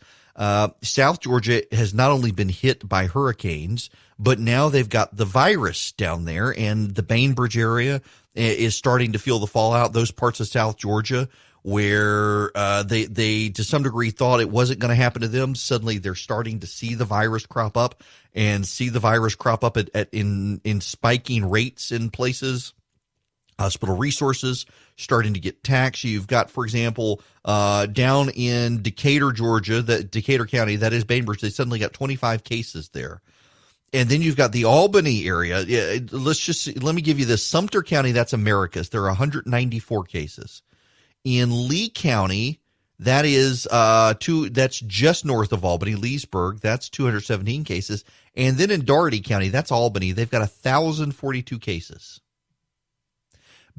South Georgia has not only been hit by hurricanes, but now they've got the virus down there, and the Bainbridge area is starting to feel the fallout. Those parts of South Georgia where they to some degree thought it wasn't going to happen to them, suddenly they're starting to see the virus crop up in spiking rates in places. Hospital resources starting to get taxed. You've got, for example, down in Decatur, Georgia, Decatur County, that is Bainbridge, they suddenly got 25 cases there. And then you've got the Albany area. Let me give you this. Sumter County, that's Americus. There are 194 cases. In Lee County, that is that's just north of Albany, Leesburg, that's 217 cases. And then in Dougherty County, that's Albany, they've got 1,042 cases.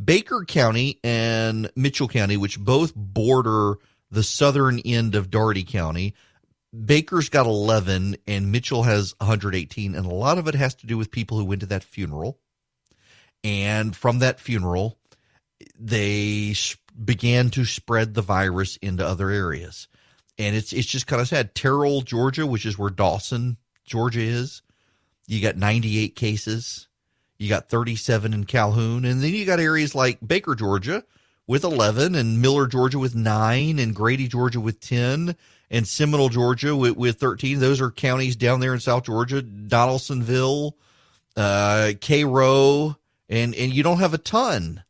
Baker County and Mitchell County, which both border the southern end of Dougherty County, Baker's got 11 and Mitchell has 118. And a lot of it has to do with people who went to that funeral. And from that funeral, they began to spread the virus into other areas. And it's just kind of sad. Terrell, Georgia, which is where Dawson, Georgia is, you got 98 cases. You got 37 in Calhoun, and then you got areas like Baker, Georgia with 11, and Miller, Georgia with 9, and Grady, Georgia with 10, and Seminole, Georgia with 13. Those are counties down there in South Georgia, Donaldsonville, Cairo, and you don't have a ton.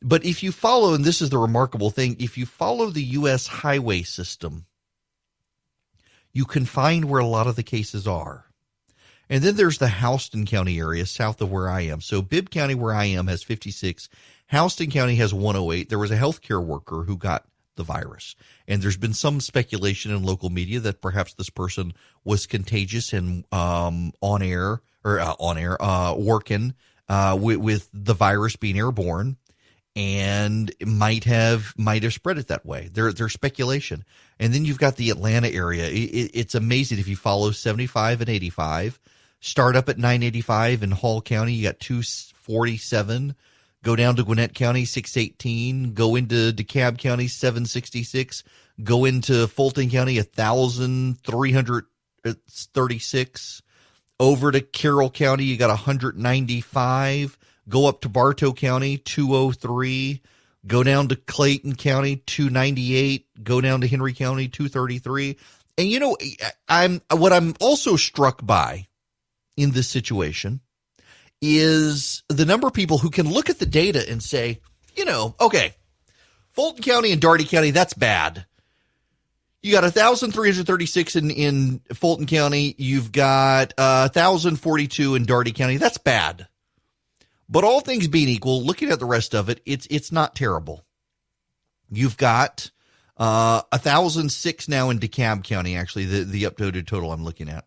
But if you follow, and this is the remarkable thing, if you follow the U.S. highway system, you can find where a lot of the cases are. And then there's the Houston County area south of where I am. So Bibb County, where I am, has 56. Houston County has 108. There was a healthcare worker who got the virus. And there's been some speculation in local media that perhaps this person was contagious and working with the virus being airborne, and might have spread it that way. There's speculation. And then you've got the Atlanta area. It's amazing if you follow 75 and 85. Start up at 985 in Hall County, you got 247. Go down to Gwinnett County, 618. Go into DeKalb County, 766. Go into Fulton County, 1,336. Over to Carroll County, you got 195. Go up to Bartow County, 203. Go down to Clayton County, 298. Go down to Henry County, 233. And you know, what I'm also struck by in this situation is the number of people who can look at the data and say, you know, okay, Fulton County and Dougherty County, that's bad. You got 1,336 in Fulton County. You've got 1,042 in Dougherty County. That's bad. But all things being equal, looking at the rest of it, it's not terrible. You've got 1,006 now in DeKalb County, actually, the updated total I'm looking at.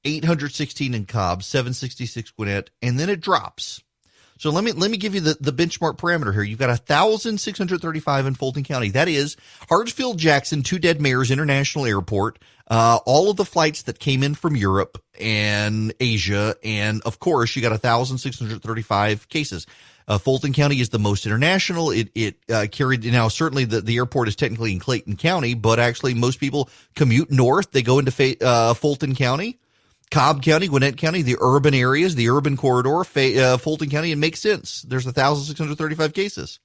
816 in Cobb, 766 Gwinnett, and then it drops. So let me give you the benchmark parameter here. You've got 1,635 in Fulton County. That is Hartsfield-Jackson, Two Dead Mayors International Airport, all of the flights that came in from Europe and Asia, and of course you got 1,635 cases. Fulton County is the most international. It carried, now certainly the airport is technically in Clayton County, but actually most people commute north. They go into Fulton County. Cobb County, Gwinnett County, the urban areas, the urban corridor, Fulton County, it makes sense. There's 1,635 cases.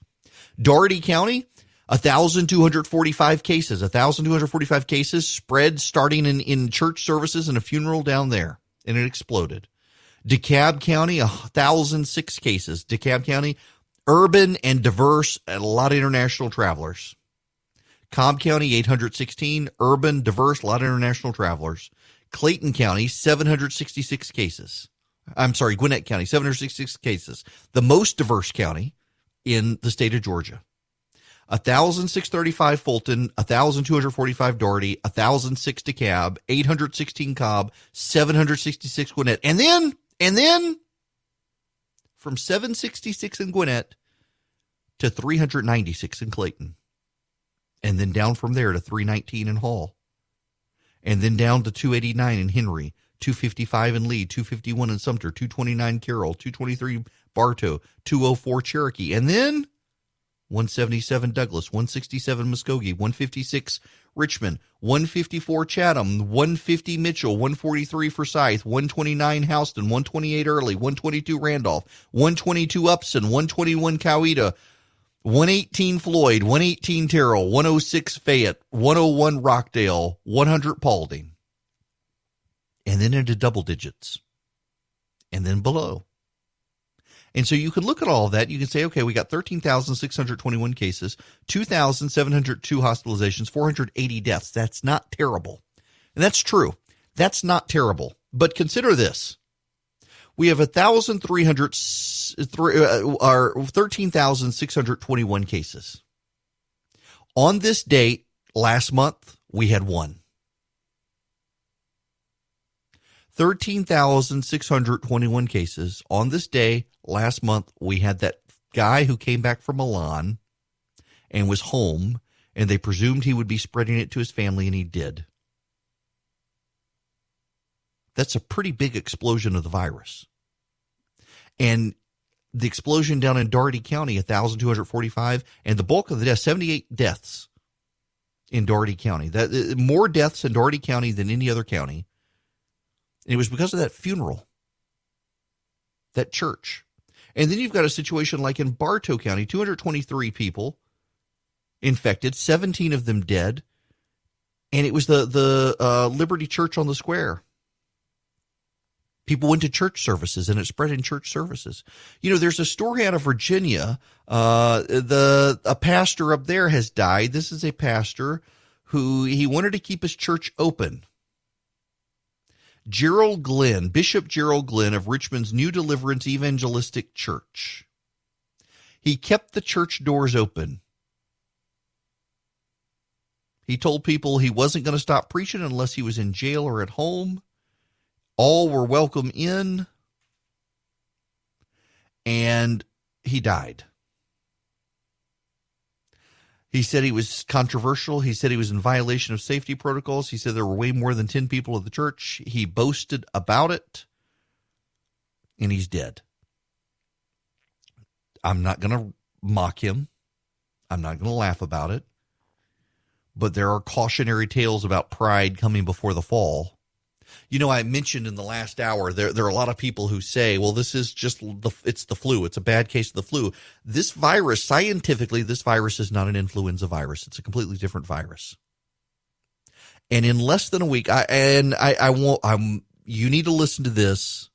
Dougherty County, 1,245 cases. 1,245 cases spread starting in church services and a funeral down there, and it exploded. DeKalb County, 1,006 cases. DeKalb County, urban and diverse, and a lot of international travelers. Cobb County, 816, urban, diverse, a lot of international travelers. Clayton County, 766 cases. I'm sorry, Gwinnett County, 766 cases. The most diverse county in the state of Georgia. 1,635 Fulton, 1,245 Doherty, 1,006 DeKalb, 816 Cobb, 766 Gwinnett. And then from 766 in Gwinnett to 396 in Clayton. And then down from there to 319 in Hall. And then down to 289 in Henry, 255 in Lee, 251 in Sumter, 229 Carroll, 223 Bartow, 204 Cherokee. And then 177 Douglas, 167 Muskogee, 156 Richmond, 154 Chatham, 150 Mitchell, 143 Forsyth, 129 Houston, 128 Early, 122 Randolph, 122 Upson, 121 Coweta, 118 Floyd, 118 Terrell, 106 Fayette, 101 Rockdale, 100 Paulding. And then into double digits. And then below. And so you can look at all of that. You can say, okay, we got 13,621 cases, 2,702 hospitalizations, 480 deaths. That's not terrible. And that's true. That's not terrible. But consider this. We have 13,621 cases. On this date, last month, we had one. 13,621 cases. On this day, last month, we had that guy who came back from Milan and was home, and they presumed he would be spreading it to his family, and he did. That's a pretty big explosion of the virus. And the explosion down in Doherty County, 1,245, and the bulk of the deaths, 78 deaths in Doherty County. More deaths in Doherty County than any other county. And it was because of that funeral, that church. And then you've got a situation like in Bartow County, 223 people infected, 17 of them dead. And it was the Liberty Church on the square. People went to church services, and it spread in church services. You know, there's a story out of Virginia. A pastor up there has died. This is a pastor who he wanted to keep his church open. Gerald Glenn, Bishop Gerald Glenn of Richmond's New Deliverance Evangelistic Church. He kept the church doors open. He told people he wasn't going to stop preaching unless he was in jail or at home. All were welcome in. And he died. He said he was controversial. He said he was in violation of safety protocols. He said there were way more than 10 people at the church. He boasted about it, and he's dead. I'm not going to mock him. I'm not going to laugh about it. But there are cautionary tales about pride coming before the fall. You know, I mentioned in the last hour, there are a lot of people who say, well, this is just, it's the flu. It's a bad case of the flu. This virus, scientifically, this virus is not an influenza virus. It's a completely different virus. And in less than a week, you need to listen to this.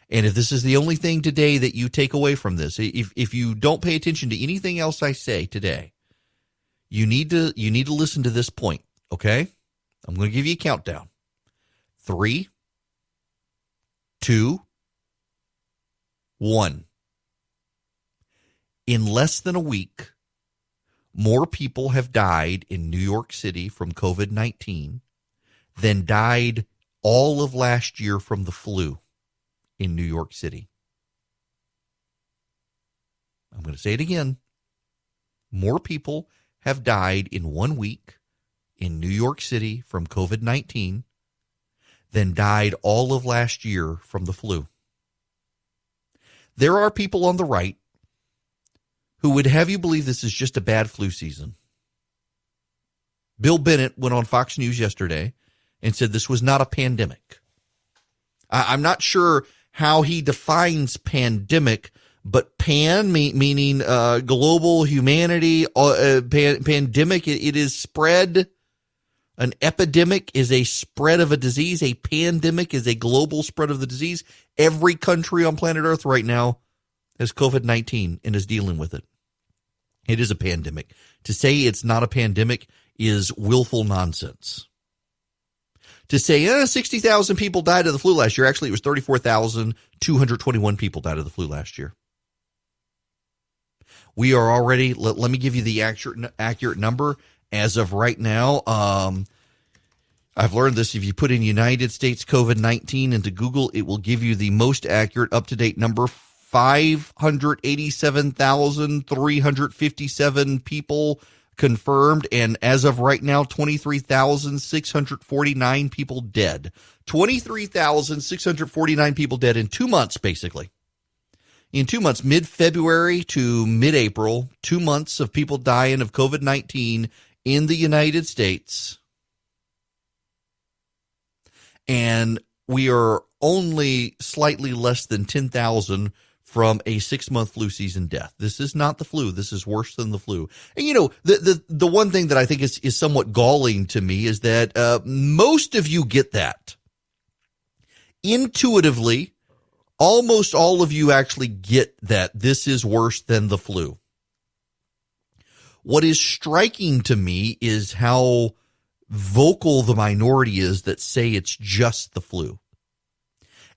And if this is the only thing today that you take away from this, if you don't pay attention to anything else I say today, you need to listen to this point, okay? I'm going to give you a countdown. 3, 2, 1. In less than a week, more people have died in New York City from COVID-19 than died all of last year from the flu in New York City. I'm going to say it again. More people have died in 1 week in New York City from COVID-19 than died all of last year from the flu. There are people on the right who would have you believe this is just a bad flu season. Bill Bennett went on Fox News yesterday and said this was not a pandemic. I'm not sure how he defines pandemic, but meaning global humanity, pandemic, it is spread. An epidemic is a spread of a disease. A pandemic is a global spread of the disease. Every country on planet Earth right now has COVID-19 and is dealing with it. It is a pandemic. To say it's not a pandemic is willful nonsense. To say 60,000 people died of the flu last year, actually it was 34,221 people died of the flu last year. We are already, let me give you the accurate number. As of right now, I've learned this. If you put in United States COVID-19 into Google, it will give you the most accurate, up-to-date number. 587,357 people confirmed, and as of right now, 23,649 people dead. 23,649 people dead in 2 months, basically. In 2 months, mid-February to mid-April, 2 months of people dying of COVID-19 in the United States. And we are only slightly less than 10,000 from a 6-month flu season death. This is not the flu. This is worse than the flu. And, you know, the one thing that I think is somewhat galling to me is that most of you get that. Intuitively, almost all of you actually get that this is worse than the flu. What is striking to me is how vocal the minority is that say it's just the flu.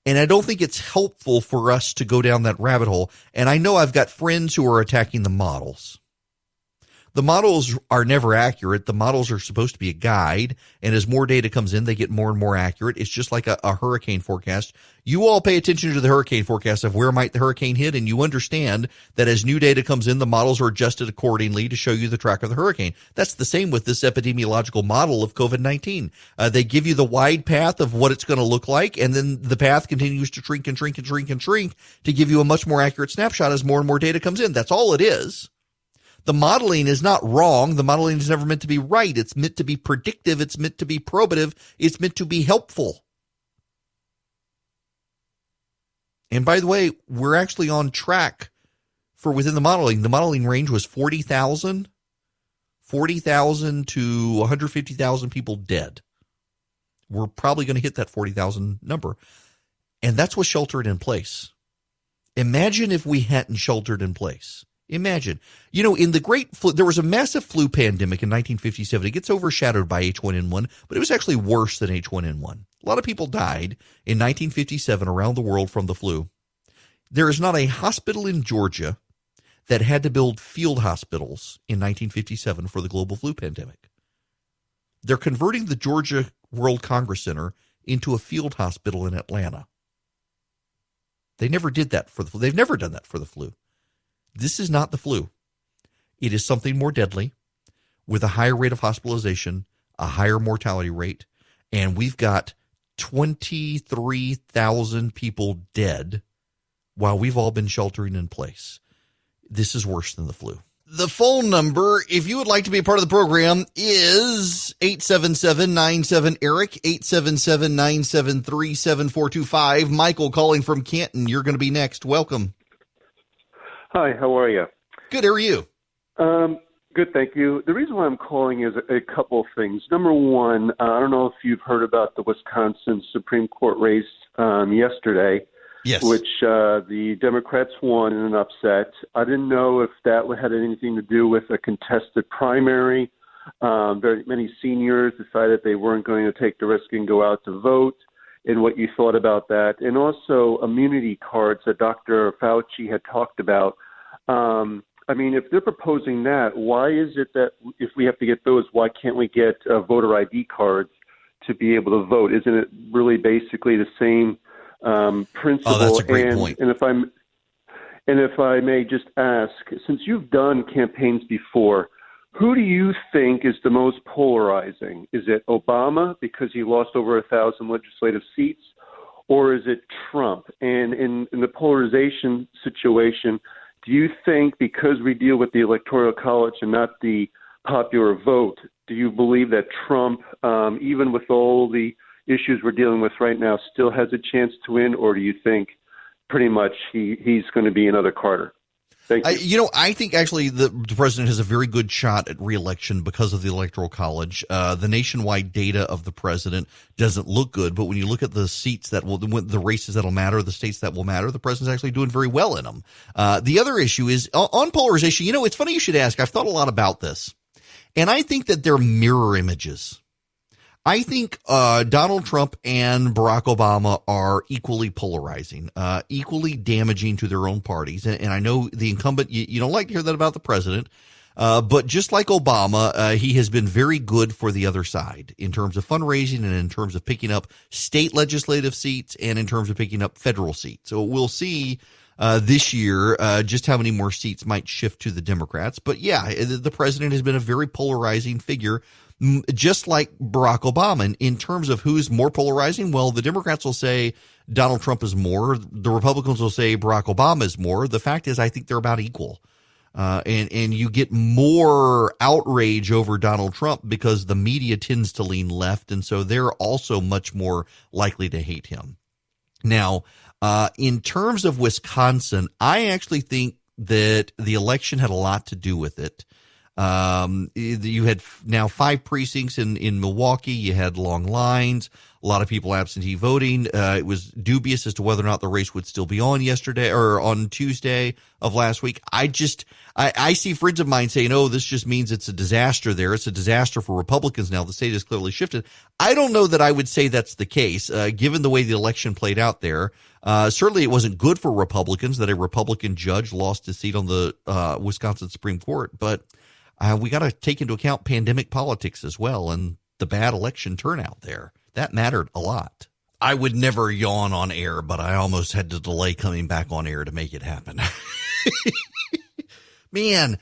And I don't think it's helpful for us to go down that rabbit hole. And I know I've got friends who are attacking the models. The models are never accurate. The models are supposed to be a guide. And as more data comes in, they get more and more accurate. It's just like a hurricane forecast. You all pay attention to the hurricane forecast of where might the hurricane hit, and you understand that as new data comes in, the models are adjusted accordingly to show you the track of the hurricane. That's the same with this epidemiological model of COVID-19. They give you the wide path of what it's going to look like, and then the path continues to shrink and shrink and shrink and shrink to give you a much more accurate snapshot as more and more data comes in. That's all it is. The modeling is not wrong. The modeling is never meant to be right. It's meant to be predictive. It's meant to be probative. It's meant to be helpful. And by the way, we're actually on track for within the modeling. The modeling range was 40,000 to 150,000 people dead. We're probably going to hit that 40,000 number. And that's what's sheltered in place. Imagine if we hadn't sheltered in place. Imagine, you know, in the great flu, there was a massive flu pandemic in 1957. It gets overshadowed by H1N1, but it was actually worse than H1N1. A lot of people died in 1957 around the world from the flu. There is not a hospital in Georgia that had to build field hospitals in 1957 for the global flu pandemic. They're converting the Georgia World Congress Center into a field hospital in Atlanta. They never did that for the flu. They've never done that for the flu. This is not the flu. It is something more deadly with a higher rate of hospitalization, a higher mortality rate, and we've got 23,000 people dead while we've all been sheltering in place. This is worse than the flu. The phone number, if you would like to be a part of the program, is 877-97-ERIC, 877-973-7425. Michael calling from Canton. You're going to be next. Welcome. Hi, how are you? Good, how are you? Good, thank you. The reason why I'm calling is a couple of things. Number one, I don't know if you've heard about the Wisconsin Supreme Court race yesterday, yes, which the Democrats won in an upset. I didn't know if that had anything to do with a contested primary. Very many seniors decided they weren't going to take the risk and go out to vote, and what you thought about that. And also immunity cards that Dr. Fauci had talked about. I mean, if they're proposing that, why is it that if we have to get those, why can't we get voter ID cards to be able to vote? Isn't it really basically the same principle? Oh, that's a great point. And if I may just ask, since you've done campaigns before, who do you think is the most polarizing? Is it Obama because he lost over 1,000 legislative seats, or is it Trump? And in the polarization situation, do you think because we deal with the Electoral College and not the popular vote, do you believe that Trump, even with all the issues we're dealing with right now, still has a chance to win, or do you think pretty much he's going to be another Carter? Thank you. I think actually the president has a very good shot at re-election because of the Electoral College. The nationwide data of the president doesn't look good, but when you look at the seats the races that'll matter, the states that will matter, the president's actually doing very well in them. The other issue is on polarization. It's funny you should ask. I've thought a lot about this, and I think that they're mirror images. I think Donald Trump and Barack Obama are equally polarizing, equally damaging to their own parties. And I know the incumbent, you don't like to hear that about the president, but just like Obama, he has been very good for the other side in terms of fundraising and in terms of picking up state legislative seats and in terms of picking up federal seats. So we'll see this year just how many more seats might shift to the Democrats. But yeah, the president has been a very polarizing figure, just like Barack Obama. In terms of who's more polarizing, well, the Democrats will say Donald Trump is more. The Republicans will say Barack Obama is more. The fact is, I think they're about equal. And you get more outrage over Donald Trump because the media tends to lean left, and so they're also much more likely to hate him. Now, in terms of Wisconsin, I actually think that the election had a lot to do with it. You had now 5 precincts in Milwaukee. You had long lines, a lot of people absentee voting. It was dubious as to whether or not the race would still be on yesterday or on Tuesday of last week. I see friends of mine saying, oh, this just means it's a disaster there. It's a disaster for Republicans now. The state has clearly shifted. I don't know that I would say that's the case, given the way the election played out there. Certainly it wasn't good for Republicans that a Republican judge lost his seat on the Wisconsin Supreme Court, but we got to take into account pandemic politics as well and the bad election turnout there. That mattered a lot. I would never yawn on air, but I almost had to delay coming back on air to make it happen. Man,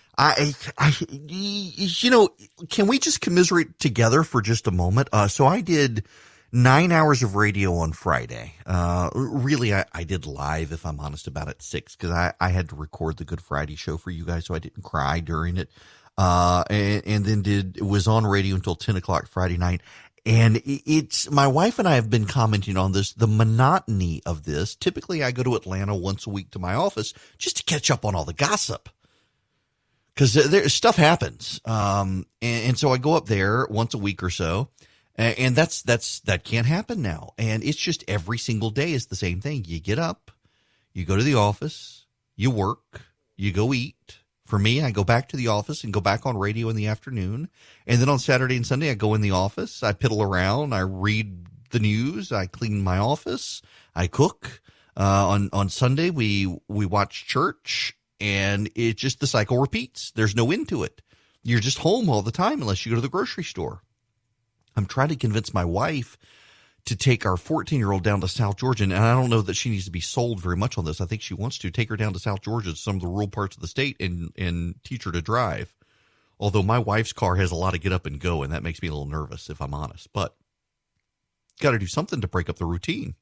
can we just commiserate together for just a moment? So I did 9 hours of radio on Friday. Really, I did live, if I'm honest about it, 6, because I had to record the Good Friday show for you guys, so I didn't cry during it. And then was on radio until 10 o'clock Friday night. And it's, my wife and I have been commenting on this, the monotony of this. Typically I go to Atlanta once a week to my office just to catch up on all the gossip, because stuff happens. And so I go up there once a week or so, and that can't happen now. And it's just every single day is the same thing. You get up, you go to the office, you work, you go eat. For me, I go back to the office and go back on radio in the afternoon. And then on Saturday and Sunday, I go in the office, I piddle around, I read the news, I clean my office, I cook. On Sunday, we watch church, and it just, the cycle repeats. There's no end to it. You're just home all the time unless you go to the grocery store. I'm trying to convince my wife to take our 14-year-old down to South Georgia. And I don't know that she needs to be sold very much on this. I think she wants to take her down to South Georgia, to some of the rural parts of the state, and teach her to drive. Although my wife's car has a lot of get up and go, and that makes me a little nervous, if I'm honest. But got to do something to break up the routine.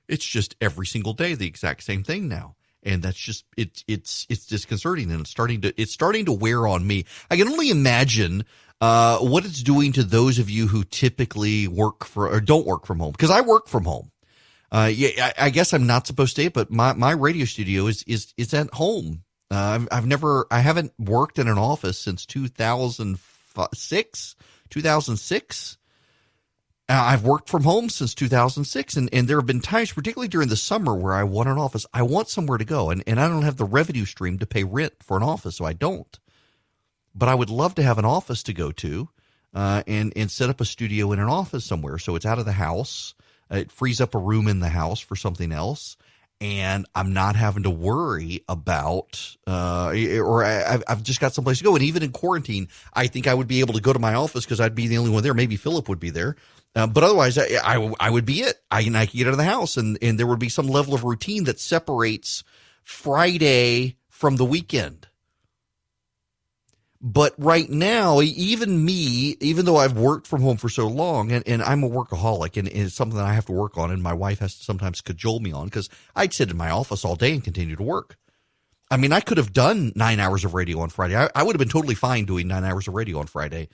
It's just every single day the exact same thing now. And that's just, it's disconcerting, and it's starting to wear on me. I can only imagine what it's doing to those of you who typically work or don't work from home, because I work from home. I guess I'm not supposed to say it, but my radio studio is at home. I haven't worked in an office since 2006. I've worked from home since 2006, and there have been times, particularly during the summer, where I want an office. I want somewhere to go, and I don't have the revenue stream to pay rent for an office, so I don't. But I would love to have an office to go to, and set up a studio in an office somewhere, so it's out of the house. It frees up a room in the house for something else, and I'm not having to worry about, I've just got someplace to go. And even in quarantine, I think I would be able to go to my office because I'd be the only one there. Maybe Philip would be there. But otherwise, I would be it. I could get out of the house, and there would be some level of routine that separates Friday from the weekend. But right now, even me, even though I've worked from home for so long, and I'm a workaholic, and it's something that I have to work on, and my wife has to sometimes cajole me on, because I'd sit in my office all day and continue to work. I mean, I could have done 9 hours of radio on Friday. I would have been totally fine doing 9 hours of radio on Friday,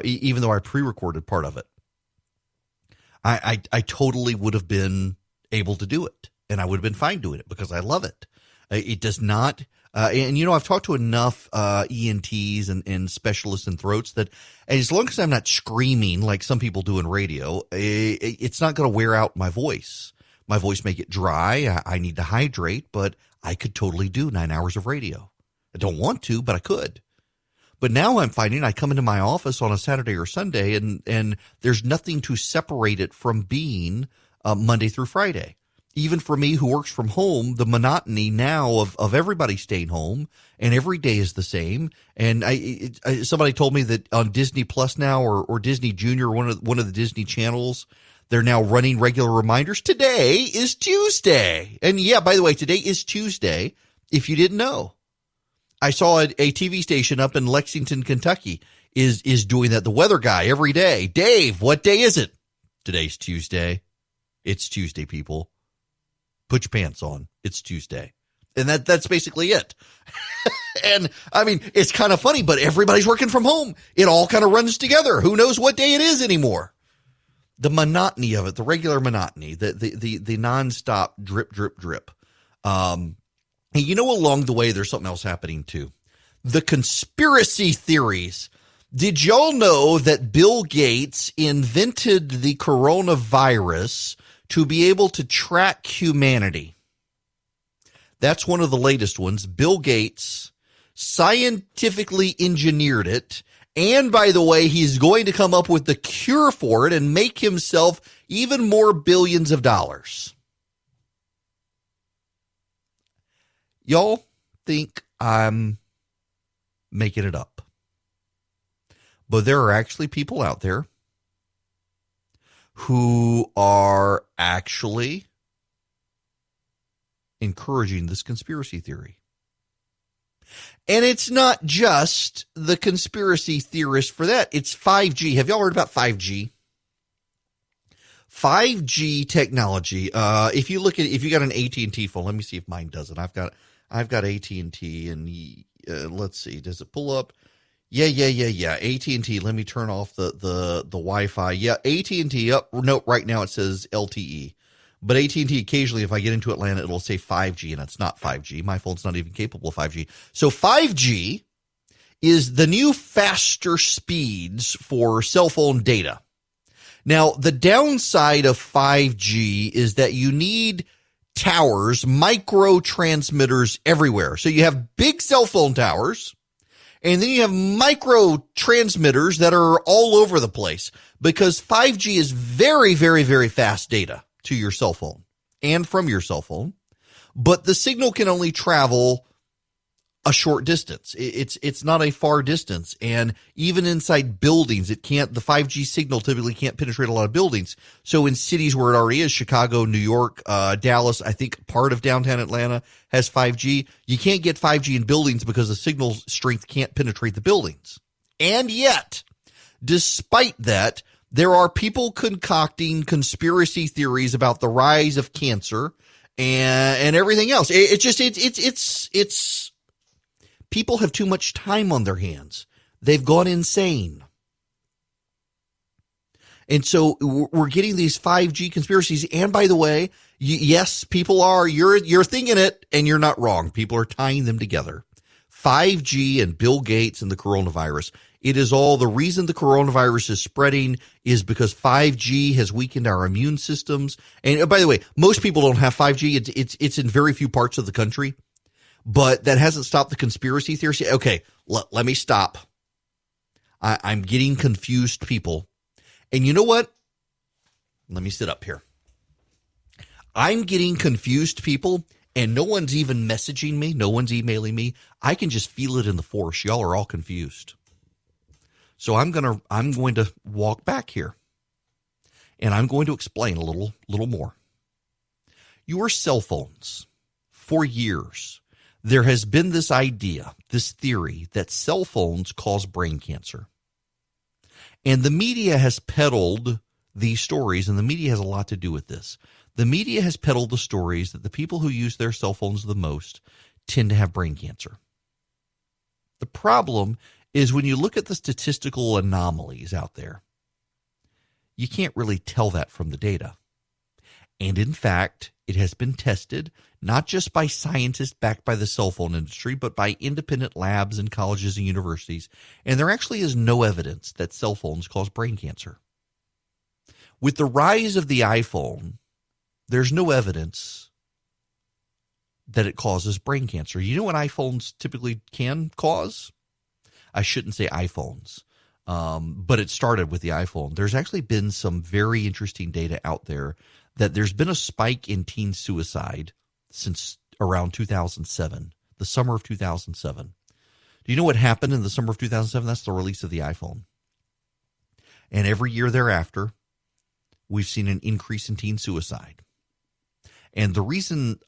even though I pre-recorded part of it. I totally would have been able to do it, and I would have been fine doing it because I love it. It does not, and I've talked to enough ENTs and specialists in throats that as long as I'm not screaming like some people do in radio, it's not going to wear out my voice. My voice may get dry. I need to hydrate, but I could totally do 9 hours of radio. I don't want to, but I could. But now I'm finding I come into my office on a Saturday or Sunday and there's nothing to separate it from being Monday through Friday. Even for me who works from home, the monotony now of everybody staying home and every day is the same. And somebody told me that on Disney Plus now or Disney Junior, one of the Disney channels, they're now running regular reminders. Today is Tuesday. And yeah, by the way, today is Tuesday, if you didn't know. I saw a TV station up in Lexington, Kentucky is doing that. The weather guy every day. Dave, what day is it? Today's Tuesday. It's Tuesday, people. Put your pants on. It's Tuesday. And that's basically it. And I mean, it's kind of funny, but everybody's working from home. It all kind of runs together. Who knows what day it is anymore? The monotony of it, the regular monotony, the nonstop drip, drip, drip. And you know, along the way, there's something else happening too. The conspiracy theories. Did y'all know that Bill Gates invented the coronavirus to be able to track humanity? That's one of the latest ones. Bill Gates scientifically engineered it. And by the way, he's going to come up with the cure for it and make himself even more billions of dollars. Y'all think I'm making it up. But there are actually people out there who are actually encouraging this conspiracy theory. And it's not just the conspiracy theorists for that. It's 5G. Have y'all heard about 5G? 5G technology. If you got an AT&T phone, let me see if mine doesn't. I've got AT&T, and let's see, does it pull up? Yeah. AT&T. Let me turn off the Wi-Fi. Yeah, AT&T. No, right now it says LTE. But AT&T, occasionally, if I get into Atlanta, it'll say 5G, and it's not 5G. My phone's not even capable of 5G. So 5G is the new faster speeds for cell phone data. Now, the downside of 5G is that you need towers, micro transmitters everywhere. So you have big cell phone towers, and then you have micro transmitters that are all over the place because 5G is very, very, very fast data to your cell phone and from your cell phone, but the signal can only travel a short distance. It's not a far distance. And even inside buildings, the 5G signal typically can't penetrate a lot of buildings. So in cities where it already is, Chicago, New York, Dallas, I think part of downtown Atlanta has 5G. You can't get 5G in buildings because the signal strength can't penetrate the buildings. And yet, despite that, there are people concocting conspiracy theories about the rise of cancer and everything else. It's people have too much time on their hands. They've gone insane. And so we're getting these 5G conspiracies. And by the way, yes, people are, you're thinking it and you're not wrong. People are tying them together. 5G and Bill Gates and the coronavirus. It is all the reason the coronavirus is spreading is because 5G has weakened our immune systems. And by the way, most people don't have 5G. It's in very few parts of the country, but that hasn't stopped the conspiracy theories. Okay, let me stop. I'm getting confused people. And you know what? Let me sit up here. I'm getting confused people, and no one's even messaging me. No one's emailing me. I can just feel it in the force. Y'all are all confused. So I'm going to walk back here, and I'm going to explain a little more. Your cell phones, for years, there has been this idea, this theory that cell phones cause brain cancer. And the media has peddled these stories, and the media has a lot to do with this. The media has peddled the stories that the people who use their cell phones the most tend to have brain cancer. The problem is when you look at the statistical anomalies out there, you can't really tell that from the data. And in fact, it has been tested not just by scientists backed by the cell phone industry, but by independent labs and colleges and universities. And there actually is no evidence that cell phones cause brain cancer. With the rise of the iPhone, there's no evidence that it causes brain cancer. You know what iPhones typically can cause? I shouldn't say iPhones, but it started with the iPhone. There's actually been some very interesting data out there that there's been a spike in teen suicide since around 2007, the summer of 2007. Do you know what happened in the summer of 2007? That's the release of the iPhone. And every year thereafter, we've seen an increase in teen suicide. And the reason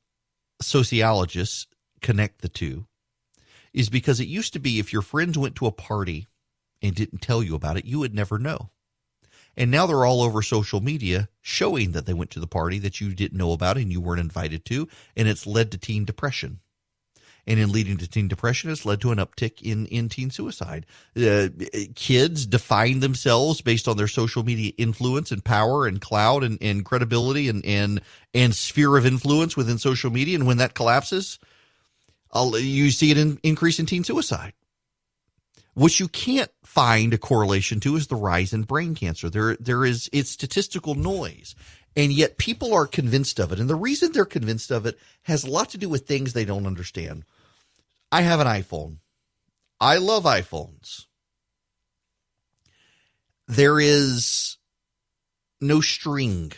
sociologists connect the two is because it used to be if your friends went to a party and didn't tell you about it, you would never know. And now they're all over social media showing that they went to the party that you didn't know about and you weren't invited to, and it's led to teen depression. And in leading to teen depression, it's led to an uptick in teen suicide. Kids define themselves based on their social media influence and power and clout and credibility and sphere of influence within social media. And when that collapses, you see an increase in teen suicide. What you can't find a correlation to is the rise in brain cancer. It's statistical noise. And yet people are convinced of it. And the reason they're convinced of it has a lot to do with things they don't understand. I have an iPhone. I love iPhones. There is no string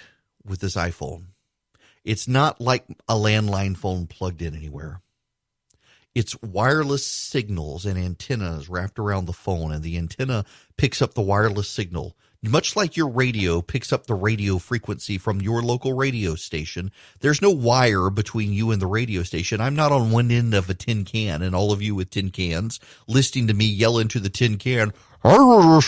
with this iPhone. It's not like a landline phone plugged in anywhere. It's wireless signals and antennas wrapped around the phone, and the antenna picks up the wireless signal. Much like your radio picks up the radio frequency from your local radio station, there's no wire between you and the radio station. I'm not on one end of a tin can, and all of you with tin cans listening to me yell into the tin can, no,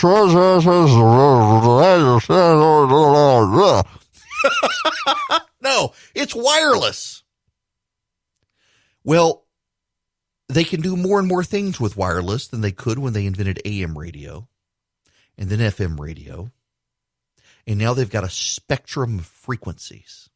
it's wireless. Well, they can do more and more things with wireless than they could when they invented AM radio and then FM radio. And now they've got a spectrum of frequencies.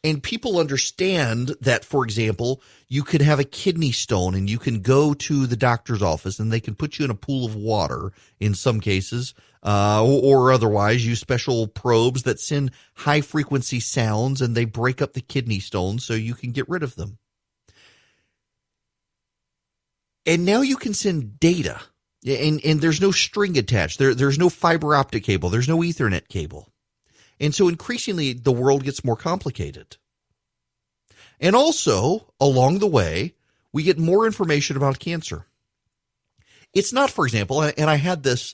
And people understand that, for example, you could have a kidney stone and you can go to the doctor's office and they can put you in a pool of water in some cases, or otherwise use special probes that send high frequency sounds and they break up the kidney stones so you can get rid of them. And now you can send data, and there's no string attached. There's no fiber optic cable. There's no Ethernet cable. And so increasingly, the world gets more complicated. And also, along the way, we get more information about cancer. It's not, for example, and I had this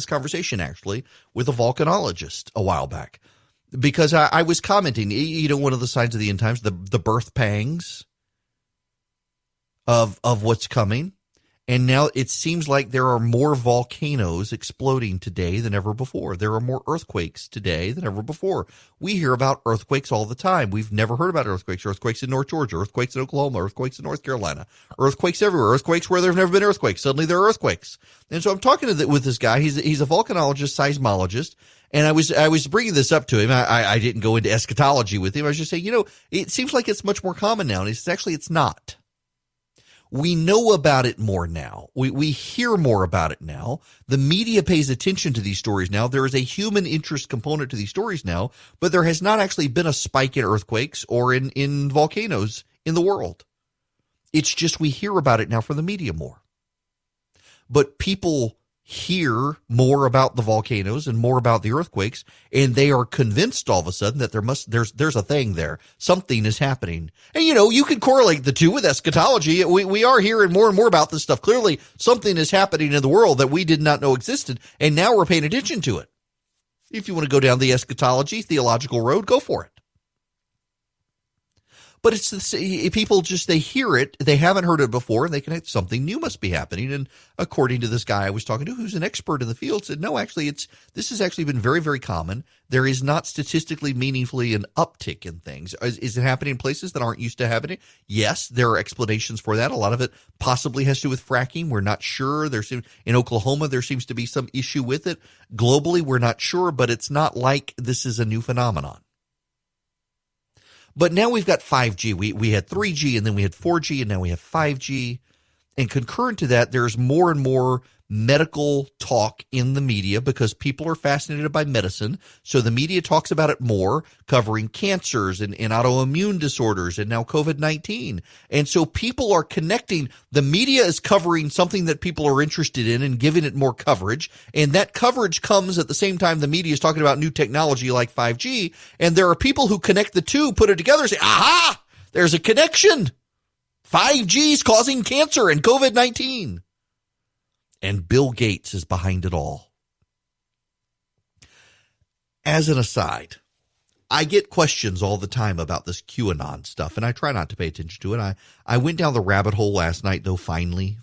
conversation actually with a volcanologist a while back, because I was commenting, one of the signs of the end times, the birth pangs of what's coming. And now it seems like there are more volcanoes exploding today than ever before. There are more earthquakes today than ever before. We hear about earthquakes all the time. We've never heard about earthquakes. Earthquakes in North Georgia, earthquakes in Oklahoma, earthquakes in North Carolina, earthquakes everywhere, earthquakes where there've never been earthquakes. Suddenly there are earthquakes. And so I'm talking with this guy. He's a volcanologist, seismologist. And I was bringing this up to him. I didn't go into eschatology with him. I was just saying, it seems like it's much more common now. And he says, actually, it's not. We know about it more now. We hear more about it now. The media pays attention to these stories now. There is a human interest component to these stories now, but there has not actually been a spike in earthquakes or in volcanoes in the world. It's just we hear about it now from the media more. But people hear more about the volcanoes and more about the earthquakes, and they are convinced all of a sudden that there's a thing there. Something is happening. And you can correlate the two with eschatology. We are hearing more and more about this stuff. Clearly something is happening in the world that we did not know existed, and now we're paying attention to it. If you want to go down the eschatology theological road, go for it. But it's people they hear it, they haven't heard it before, and they connect something new must be happening. And according to this guy I was talking to, who's an expert in the field, said, no, actually, this has actually been very, very common. There is not statistically meaningfully an uptick in things. Is it happening in places that aren't used to happening? Yes, there are explanations for that. A lot of it possibly has to do with fracking. We're not sure. In Oklahoma, there seems to be some issue with it. Globally, we're not sure, but it's not like this is a new phenomenon. But now we've got 5G. We had 3G, and then we had 4G, and now we have 5G. And concurrent to that, there's more and more medical talk in the media because people are fascinated by medicine. So the media talks about it more, covering cancers and autoimmune disorders and now COVID-19. And so people are connecting. The media is covering something that people are interested in and giving it more coverage. And that coverage comes at the same time the media is talking about new technology like 5G. And there are people who connect the two, put it together, and say, aha, there's a connection. 5G is causing cancer and COVID-19. And Bill Gates is behind it all. As an aside, I get questions all the time about this QAnon stuff, and I try not to pay attention to it. I went down the rabbit hole last night, though, finally,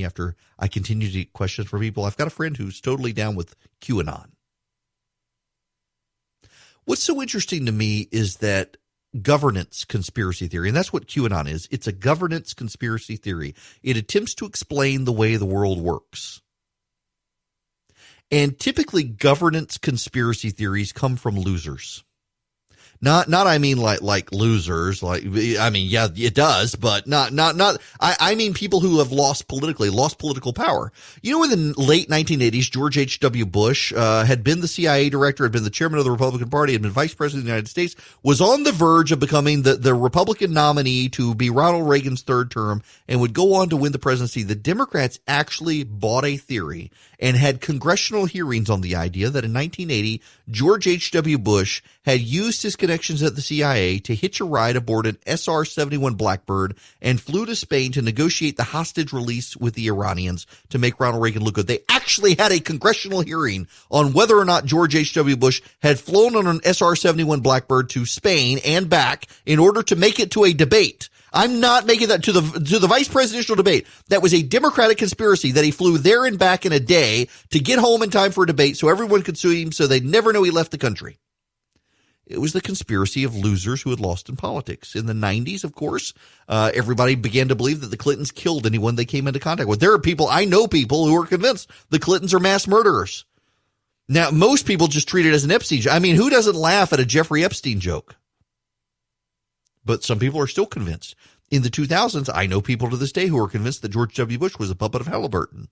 after I continued to get questions from people. I've got a friend who's totally down with QAnon. What's so interesting to me is that governance conspiracy theory, and that's what QAnon is. It's a governance conspiracy theory. It attempts to explain the way the world works. And typically governance conspiracy theories come from losers. Not I mean like losers, yeah, it does, but not I mean people who have lost political power. You know, in the late 1980s, George H.W. Bush had been the CIA director, had been the chairman of the Republican Party, had been vice president of the United States, was on the verge of becoming the Republican nominee to be Ronald Reagan's third term and would go on to win the presidency. The Democrats actually bought a theory and had congressional hearings on the idea that in 1980, George H.W. Bush had used his connections at the CIA to hitch a ride aboard an SR-71 Blackbird and flew to Spain to negotiate the hostage release with the Iranians to make Ronald Reagan look good. They actually had a congressional hearing on whether or not George H.W. Bush had flown on an SR-71 Blackbird to Spain and back in order to make it to a debate. I'm not making that to the vice presidential debate. That was a Democratic conspiracy that he flew there and back in a day to get home in time for a debate so everyone could sue him so they'd never know he left the country. It was the conspiracy of losers who had lost in politics. In the 90s, of course, everybody began to believe that the Clintons killed anyone they came into contact with. There are people, I know people who are convinced the Clintons are mass murderers. Now, most people just treat it as an Epstein joke. I mean, who doesn't laugh at a Jeffrey Epstein joke? But some people are still convinced. In the 2000s, I know people to this day who are convinced that George W. Bush was a puppet of Halliburton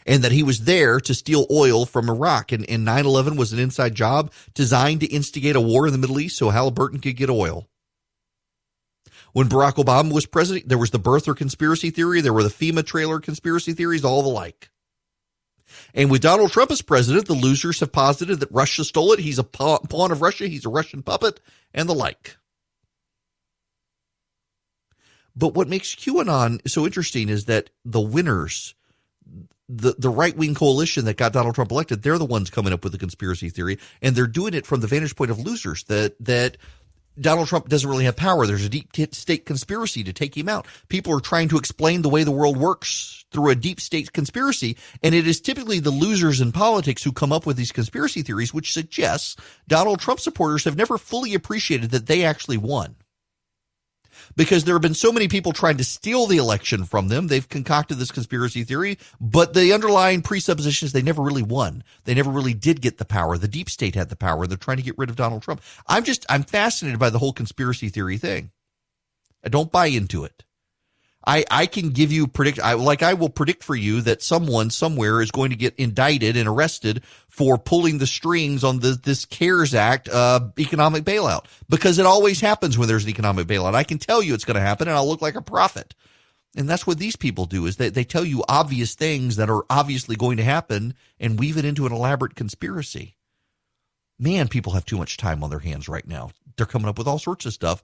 and that he was there to steal oil from Iraq. And 9/11 was an inside job designed to instigate a war in the Middle East so Halliburton could get oil. When Barack Obama was president, there was the birther conspiracy theory. There were the FEMA trailer conspiracy theories, all the like. And with Donald Trump as president, the losers have posited that Russia stole it. He's a pawn of Russia. He's a Russian puppet and the like. But what makes QAnon so interesting is that the winners, the right-wing coalition that got Donald Trump elected, they're the ones coming up with the conspiracy theory, and they're doing it from the vantage point of losers, that Donald Trump doesn't really have power. There's a deep state conspiracy to take him out. People are trying to explain the way the world works through a deep state conspiracy, and it is typically the losers in politics who come up with these conspiracy theories, which suggests Donald Trump supporters have never fully appreciated that they actually won. Because there have been so many people trying to steal the election from them, they've concocted this conspiracy theory, but the underlying presupposition is they never really won. They never really did get the power. The deep state had the power. They're trying to get rid of Donald Trump. I'm fascinated by the whole conspiracy theory thing. I don't buy into it. I can give you I will predict for you that someone somewhere is going to get indicted and arrested for pulling the strings on this CARES Act economic bailout, because it always happens when there's an economic bailout. I can tell you it's going to happen and I'll look like a prophet. And that's what these people do, is they tell you obvious things that are obviously going to happen and weave it into an elaborate conspiracy. Man, people have too much time on their hands right now. They're coming up with all sorts of stuff.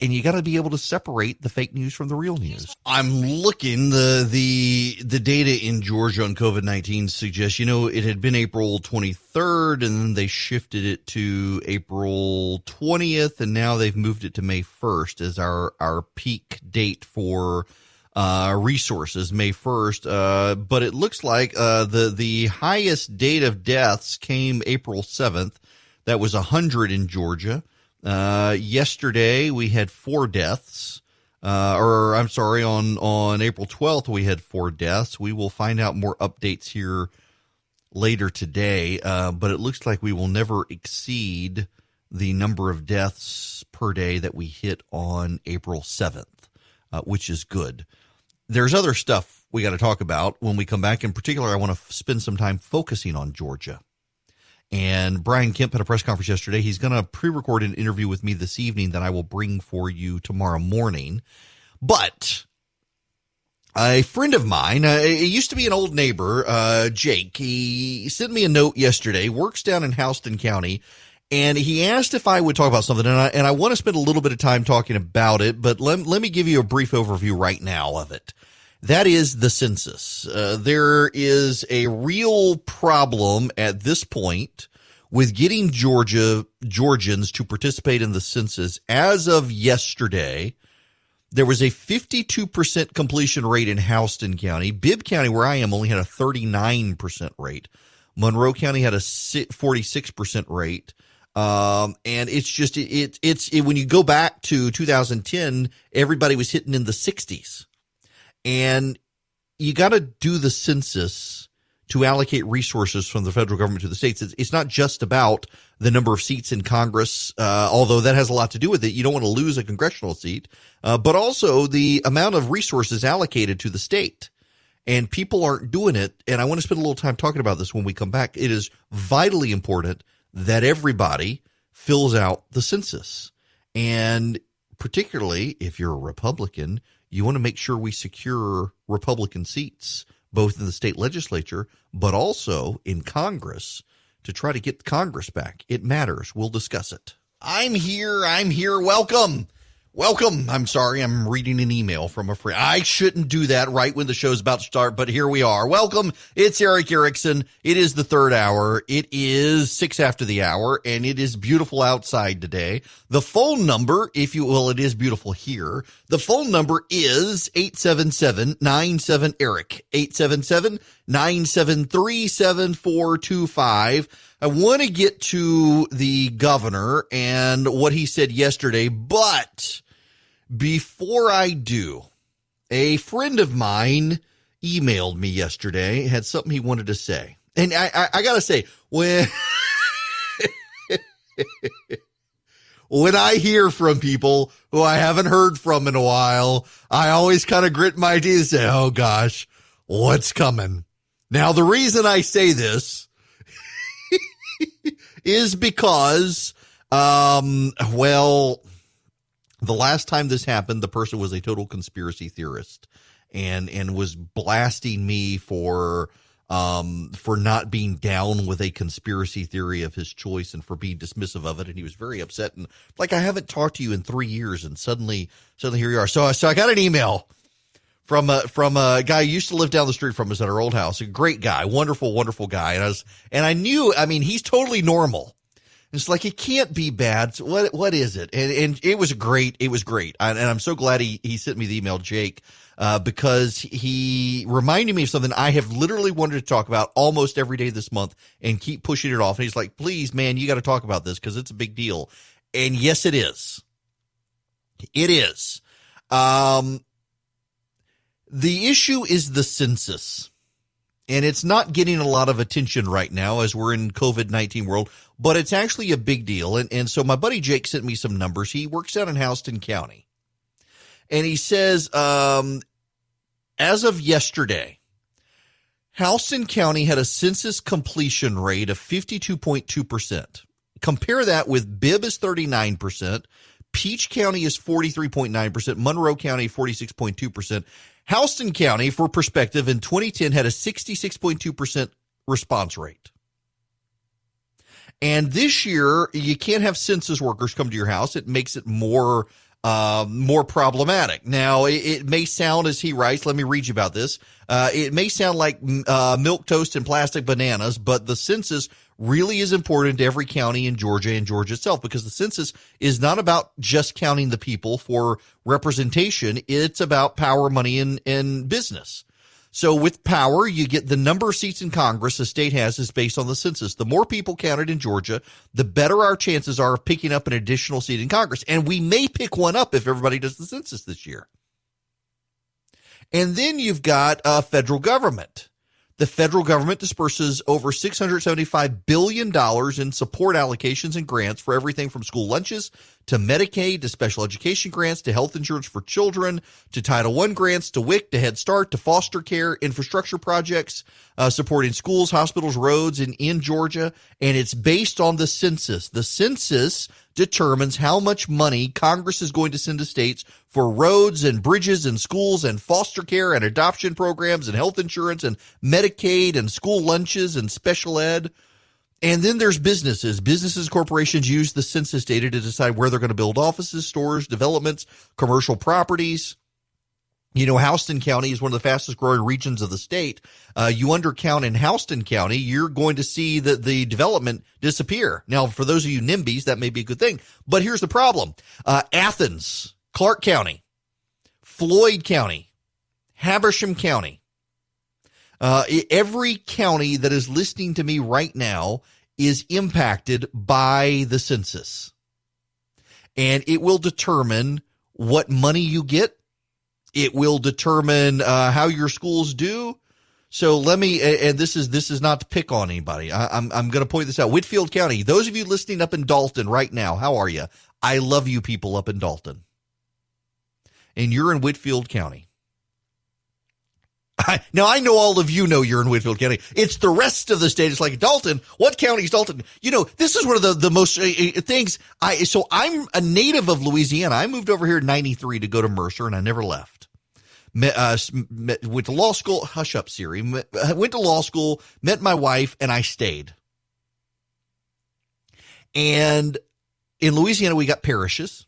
And you got to be able to separate the fake news from the real news. I'm looking, the data in Georgia on COVID-19 suggests, it had been April 23rd and then they shifted it to April 20th. And now they've moved it to May 1st as our peak date for resources, May 1st. But it looks like the highest date of deaths came April 7th. That was 100 in Georgia. Yesterday we had 4 deaths, on April 12th we had 4 deaths. We will find out more updates here later today, but it looks like we will never exceed the number of deaths per day that we hit on April 7th, which is good. there's other stuff we got to talk about when we come back. In particular, I want to spend some time focusing on Georgia. And Brian Kemp had a press conference yesterday. He's going to pre-record an interview with me this evening that I will bring for you tomorrow morning. But a friend of mine, it used to be an old neighbor, Jake, he sent me a note yesterday, works down in Houston County, and he asked if I would talk about something. And I want to spend a little bit of time talking about it, but let me give you a brief overview right now of it. That is the census. There is a real problem at this point with getting Georgians to participate in the census. As of yesterday, there was a 52% completion rate in Houston County. Bibb County, where I am, only had a 39% rate. Monroe County had a 46% rate. And it's just, it's when you go back to 2010, everybody was hitting in the 60s. And you got to do the census to allocate resources from the federal government to the states. It's not just about the number of seats in Congress, although that has a lot to do with it. You don't want to lose a congressional seat, but also the amount of resources allocated to the state. And people aren't doing it. And I want to spend a little time talking about this when we come back. It is vitally important that everybody fills out the census. And particularly if you're a Republican, you want to make sure we secure Republican seats, both in the state legislature, but also in Congress, to try to get Congress back. It matters. We'll discuss it. I'm here. Welcome. I'm sorry. I'm reading an email from a friend. I shouldn't do that right when the show's about to start, but here we are. Welcome. It's Eric Erickson. It is the third hour. It is 6 after the hour, and it is beautiful outside today. The phone number, it is beautiful here. The phone number is 877-97-ERIC, 877-973-7425. I want to get to the governor and what he said yesterday, but before I do, a friend of mine emailed me yesterday, had something he wanted to say. And I got to say, when I hear from people who I haven't heard from in a while, I always kind of grit my teeth and say, oh gosh, what's coming? Now, the reason I say this is because, the last time this happened, the person was a total conspiracy theorist and was blasting me for not being down with a conspiracy theory of his choice and for being dismissive of it. And he was very upset. And like, I haven't talked to you in 3 years, and suddenly here you are. So I got an email from a guy who used to live down the street from us at our old house. A great guy, wonderful, wonderful guy. And I knew, he's totally normal. It's like, it can't be bad. So what is it? And it was great. It was great. And I'm so glad he sent me the email, Jake, because he reminded me of something I have literally wanted to talk about almost every day this month and keep pushing it off. And he's like, please, man, you got to talk about this because it's a big deal. And yes, it is. It is. The issue is the census. And it's not getting a lot of attention right now as we're in COVID-19 world, but it's actually a big deal. And so my buddy Jake sent me some numbers. He works out in Houston County. And he says, as of yesterday, Houston County had a census completion rate of 52.2%. Compare that with Bibb is 39%. Peach County is 43.9%. Monroe County, 46.2%. Houston County, for perspective, in 2010 had a 66.2% response rate. And this year, you can't have census workers come to your house. It makes it more problematic. Now, it may sound, as he writes, let me read you about this. It may sound like milk toast and plastic bananas, but the census really is important to every county in Georgia and Georgia itself, because the census is not about just counting the people for representation. It's about power, money, and business. So with power, you get the number of seats in Congress a state has is based on the census. The more people counted in Georgia, the better our chances are of picking up an additional seat in Congress. And we may pick one up if everybody does the census this year. And then you've got federal government. The federal government disperses over $675 billion in support allocations and grants for everything from school lunches to Medicaid to special education grants to health insurance for children to Title I grants to WIC to Head Start to foster care infrastructure projects supporting schools, hospitals, roads in Georgia. And it's based on the census. The census determines how much money Congress is going to send to states for roads and bridges and schools and foster care and adoption programs and health insurance and Medicaid and school lunches and special ed. And then there's businesses. Businesses, corporations use the census data to decide where they're going to build offices, stores, developments, commercial properties. You know, Houston County is one of the fastest growing regions of the state. You undercount in Houston County, you're going to see that the development disappear. Now, for those of you NIMBYs, that may be a good thing. But here's the problem. Athens, Clark County, Floyd County, Habersham County. Every county that is listening to me right now is impacted by the census. And it will determine what money you get. It will determine how your schools do. So let me, and this is not to pick on anybody. I'm going to point this out. Whitfield County, those of you listening up in Dalton right now, how are you? I love you people up in Dalton. And you're in Whitfield County. Now, I know all of you know you're in Whitfield County. It's the rest of the state. It's like, Dalton, what county is Dalton? You know, this is one of the most things. So I'm a native of Louisiana. I moved over here in 93 to go to Mercer, and I never left. Went to law school, hush up, Siri. Went to law school, met my wife, and I stayed. And in Louisiana, we got parishes.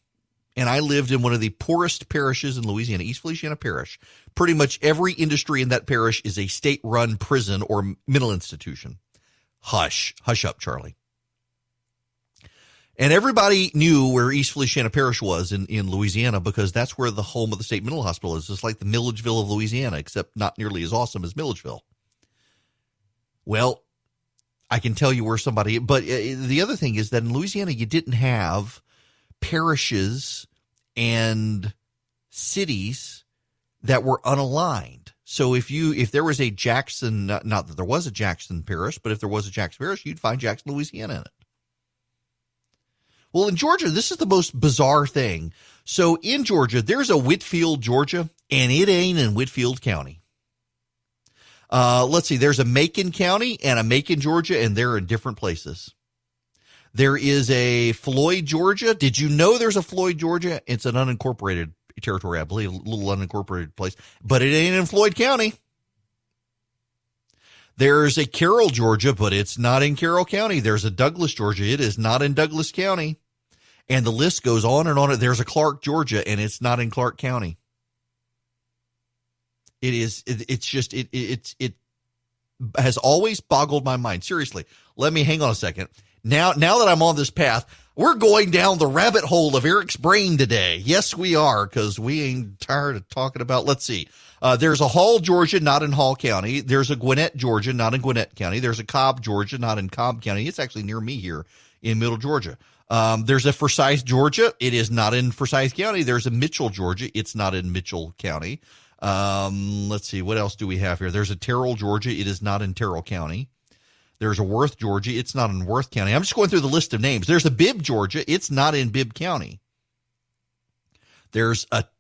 And I lived in one of the poorest parishes in Louisiana, East Feliciana Parish. Pretty much every industry in that parish is a state-run prison or mental institution. Hush up, Charlie. And everybody knew where East Feliciana Parish was in Louisiana because that's where the home of the state mental hospital is. It's like the Milledgeville of Louisiana, except not nearly as awesome as Milledgeville. Well, I can tell you where somebody, but the other thing is that in Louisiana, you didn't have parishes and cities that were unaligned. So if there was a Jackson, not that there was a Jackson parish, but if there was a Jackson parish, you'd find Jackson, Louisiana in it. Well, in Georgia, this is the most bizarre thing. So in Georgia, there's a Whitfield, Georgia, and it ain't in Whitfield County. Let's see, there's a Macon County and a Macon, Georgia, and they're in different places. There is a Floyd, Georgia. Did you know there's a Floyd, Georgia? It's an unincorporated territory, I believe, a little unincorporated place, but it ain't in Floyd County. There's a Carroll, Georgia, but it's not in Carroll County. There's a Douglas, Georgia. It is not in Douglas County. And the list goes on and on. There's a Clark, Georgia, and it's not in Clark County. It has always boggled my mind. Seriously, hang on a second. Now that I'm on this path, we're going down the rabbit hole of Eric's brain today. Yes, we are, because we ain't tired of talking about, let's see. There's a Hall, Georgia, not in Hall County. There's a Gwinnett, Georgia, not in Gwinnett County. There's a Cobb, Georgia, not in Cobb County. It's actually near me here in Middle Georgia. There's a Forsyth, Georgia. It is not in Forsyth County. There's a Mitchell, Georgia. It's not in Mitchell County. Let's see. What else do we have here? There's a Terrell, Georgia. It is not in Terrell County. There's a Worth, Georgia. It's not in Worth County. I'm just going through the list of names. There's a Bibb, Georgia. It's not in Bibb County. There's Tifton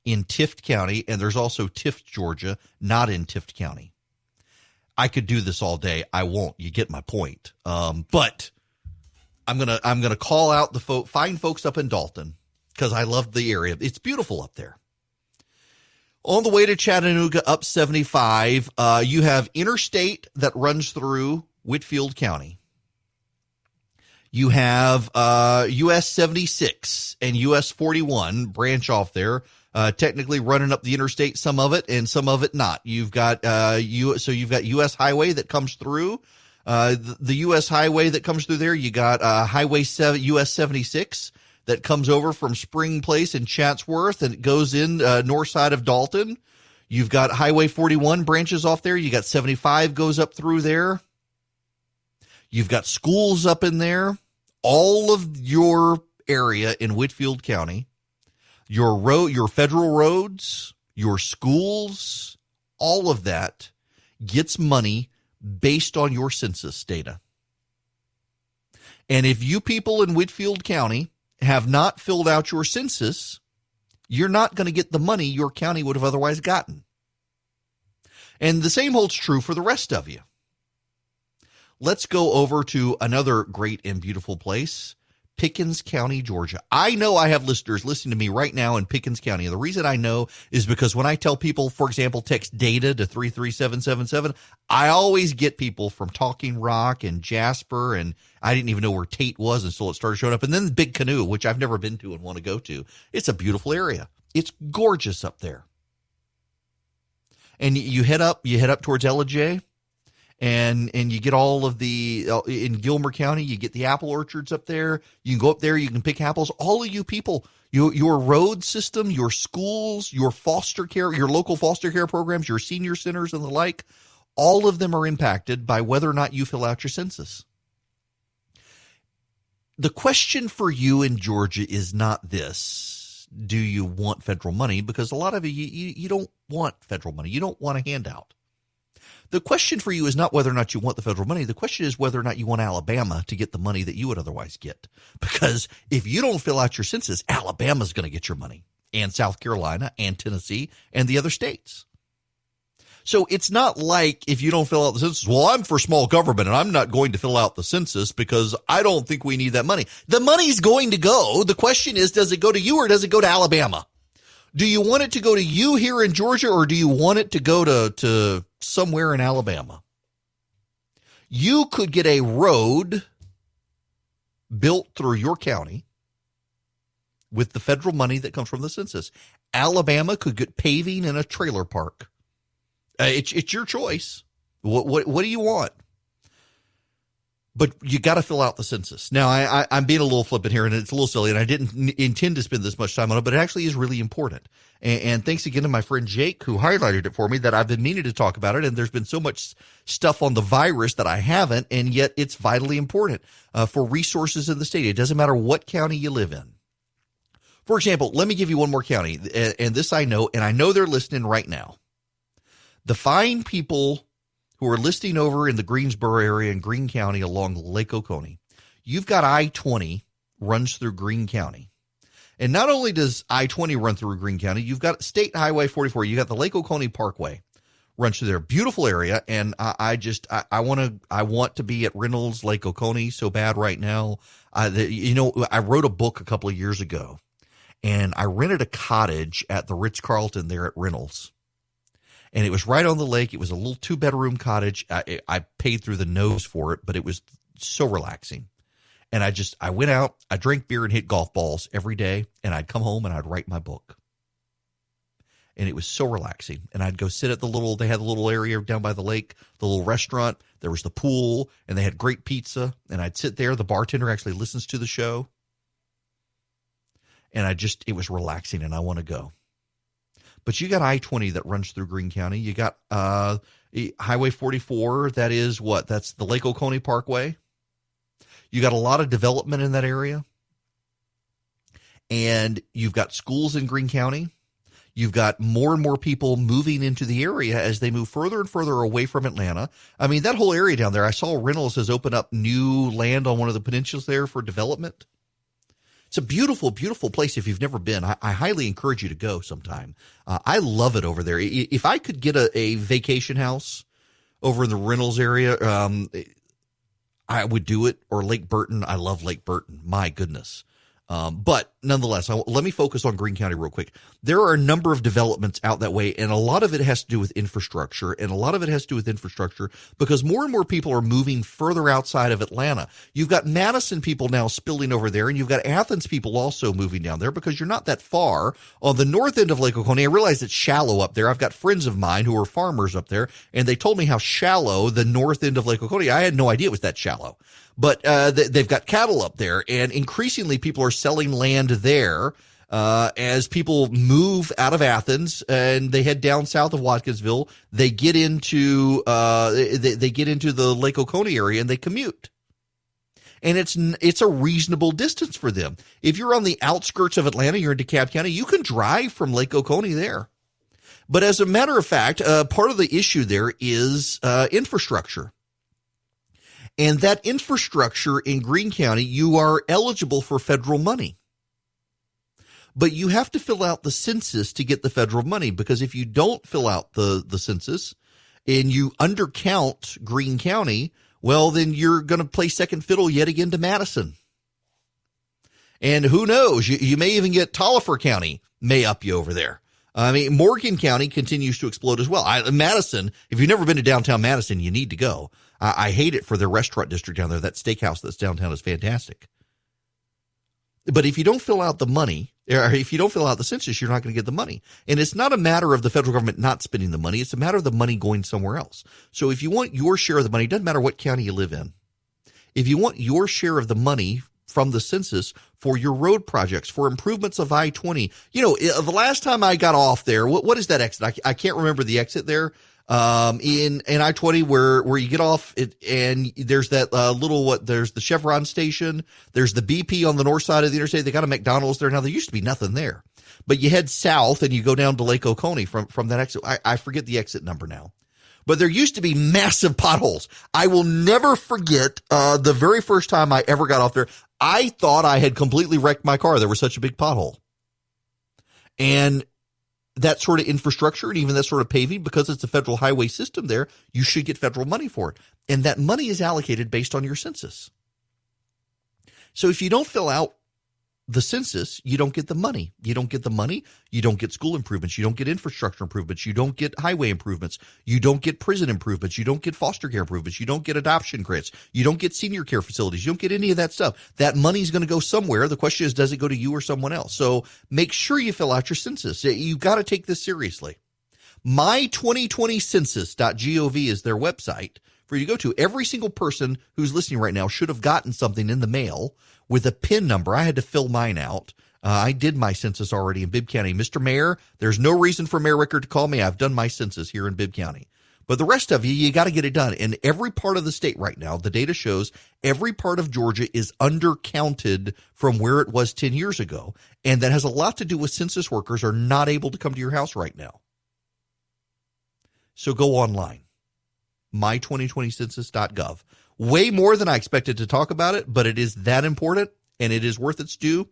in Tift County, and there's also Tift, Georgia, not in Tift County. I could do this all day. I won't. You get my point. But I'm gonna call out the fine folks up in Dalton because I love the area. It's beautiful up there. On the way to Chattanooga, up 75, you have interstate that runs through Whitfield County. You have US 76 and US 41 branch off there, technically running up the interstate, some of it and some of it not. You've got you've got US Highway that comes through. The US Highway that comes through there, you got Highway 7, US 76. That comes over from Spring Place in Chatsworth and it goes in north side of Dalton. You've got Highway 41 branches off there. You got 75 goes up through there. You've got schools up in there. All of your area in Whitfield County, your federal roads, your schools, all of that gets money based on your census data. And if you people in Whitfield County have not filled out your census, you're not going to get the money your county would have otherwise gotten. And the same holds true for the rest of you. Let's go over to another great and beautiful place, Pickens County, Georgia. I know I have listeners listening to me right now in Pickens County. And the reason I know is because when I tell people, for example, text data to 33777, I always get people from Talking Rock and Jasper, and I didn't even know where Tate was until it started showing up. And then Big Canoe, which I've never been to and want to go to. It's a beautiful area. It's gorgeous up there. And you head up towards Ellijay. And you get all of the, in Gilmer County, you get the apple orchards up there. You can go up there, you can pick apples. All of you people, your road system, your schools, your foster care, your local foster care programs, your senior centers and the like, all of them are impacted by whether or not you fill out your census. The question for you in Georgia is not this: do you want federal money? Because a lot of you don't want federal money. You don't want a handout. The question for you is not whether or not you want the federal money. The question is whether or not you want Alabama to get the money that you would otherwise get. Because if you don't fill out your census, Alabama's going to get your money, and South Carolina and Tennessee and the other states. So it's not like if you don't fill out the census, well, I'm for small government and I'm not going to fill out the census because I don't think we need that money. The money's going to go. The question is, does it go to you or does it go to Alabama? Do you want it to go to you here in Georgia, or do you want it to go to somewhere in Alabama? You could get a road built through your county with the federal money that comes from the census. Alabama could get paving in a trailer park. It's your choice. What do you want? But you got to fill out the census. Now, I'm being a little flippant here, and it's a little silly, and I didn't intend to spend this much time on it, but it actually is really important. And thanks again to my friend Jake, who highlighted it for me, that I've been meaning to talk about it, and there's been so much stuff on the virus that I haven't, and yet it's vitally important for resources in the state. It doesn't matter what county you live in. For example, let me give you one more county, and this I know, and I know they're listening right now. The fine people who are listing over in the Greensboro area in Greene County along Lake Oconee. You've got I-20 runs through Greene County. And not only does I-20 run through Greene County, you've got State Highway 44. You got the Lake Oconee Parkway runs through there. Beautiful area. And I want to be at Reynolds, Lake Oconee so bad right now. I wrote a book a couple of years ago, and I rented a cottage at the Ritz-Carlton there at Reynolds. And it was right on the lake. It was a little 2-bedroom cottage. I paid through the nose for it, but it was so relaxing. And I went out, I drank beer and hit golf balls every day, and I'd come home and I'd write my book. And it was so relaxing. And I'd go sit at they had a little area down by the lake, the little restaurant. There was the pool, and they had great pizza. And I'd sit there. The bartender actually listens to the show. And it was relaxing, and I want to go. But you got I-20 that runs through Greene County. You got Highway 44. That is what? That's the Lake Oconee Parkway. You got a lot of development in that area. And you've got schools in Greene County. You've got more and more people moving into the area as they move further and further away from Atlanta. I mean, that whole area down there, I saw Reynolds has opened up new land on one of the peninsulas there for development. It's a beautiful, beautiful place. If you've never been, I highly encourage you to go sometime. I love it over there. If I could get a vacation house over in the Reynolds area, I would do it. Or Lake Burton. I love Lake Burton. My goodness. But nonetheless, let me focus on Greene County real quick. There are a number of developments out that way, and a lot of it has to do with infrastructure, because more and more people are moving further outside of Atlanta. You've got Madison people now spilling over there, and you've got Athens people also moving down there because you're not that far. On the north end of Lake Oconee, I realize it's shallow up there. I've got friends of mine who are farmers up there, and they told me how shallow the north end of Lake Oconee. I had no idea it was that shallow. But they've got cattle up there, and increasingly people are selling land there as people move out of Athens and they head down south of Watkinsville. They get into the Lake Oconee area and they commute. And it's a reasonable distance for them. If you're on the outskirts of Atlanta, you're in DeKalb County, you can drive from Lake Oconee there. But as a matter of fact, part of the issue there is infrastructure. And that infrastructure in Greene County, you are eligible for federal money. But you have to fill out the census to get the federal money, because if you don't fill out the census and you undercount Greene County, well, then you're going to play second fiddle yet again to Madison. And who knows, you may even get Taliaferro County may up you over there. I mean, Morgan County continues to explode as well. Madison, if you've never been to downtown Madison, you need to go. I hate it for their restaurant district down there. That steakhouse that's downtown is fantastic. But if you don't fill out the money, or if you don't fill out the census, you're not going to get the money. And it's not a matter of the federal government not spending the money. It's a matter of the money going somewhere else. So if you want your share of the money, it doesn't matter what county you live in. If you want your share of the money from the census for your road projects, for improvements of I-20, the last time I got off there, what is that exit? I can't remember the exit there. In I-20 where you get off it, and there's that there's the Chevron station, there's the BP on the north side of the interstate. They got a McDonald's there now. There used to be nothing there, but you head south and you go down to Lake Oconee from that exit. I forget the exit number now, but there used to be massive potholes. I will never forget the very first time I ever got off there. I thought I had completely wrecked my car. There was such a big pothole. And that sort of infrastructure and even that sort of paving, because it's a federal highway system there, you should get federal money for it. And that money is allocated based on your census. So if you don't fill out the census, you don't get the money. You don't get the money. You don't get school improvements. You don't get infrastructure improvements. You don't get highway improvements. You don't get prison improvements. You don't get foster care improvements. You don't get adoption grants. You don't get senior care facilities. You don't get any of that stuff. That money's going to go somewhere. The question is, does it go to you or someone else? So make sure you fill out your census. You got to take this seriously. My2020census.gov is their website for you to go to. Every single person who's listening right now should have gotten something in the mail with a PIN number. I had to fill mine out. I did my census already in Bibb County. Mr. Mayor, there's no reason for Mayor Rickard to call me. I've done my census here in Bibb County. But the rest of you got to get it done. In every part of the state right now, the data shows every part of Georgia is undercounted from where it was 10 years ago. And that has a lot to do with census workers are not able to come to your house right now. So go online. My2020census.gov. Way more than I expected to talk about it, but it is that important and it is worth its due.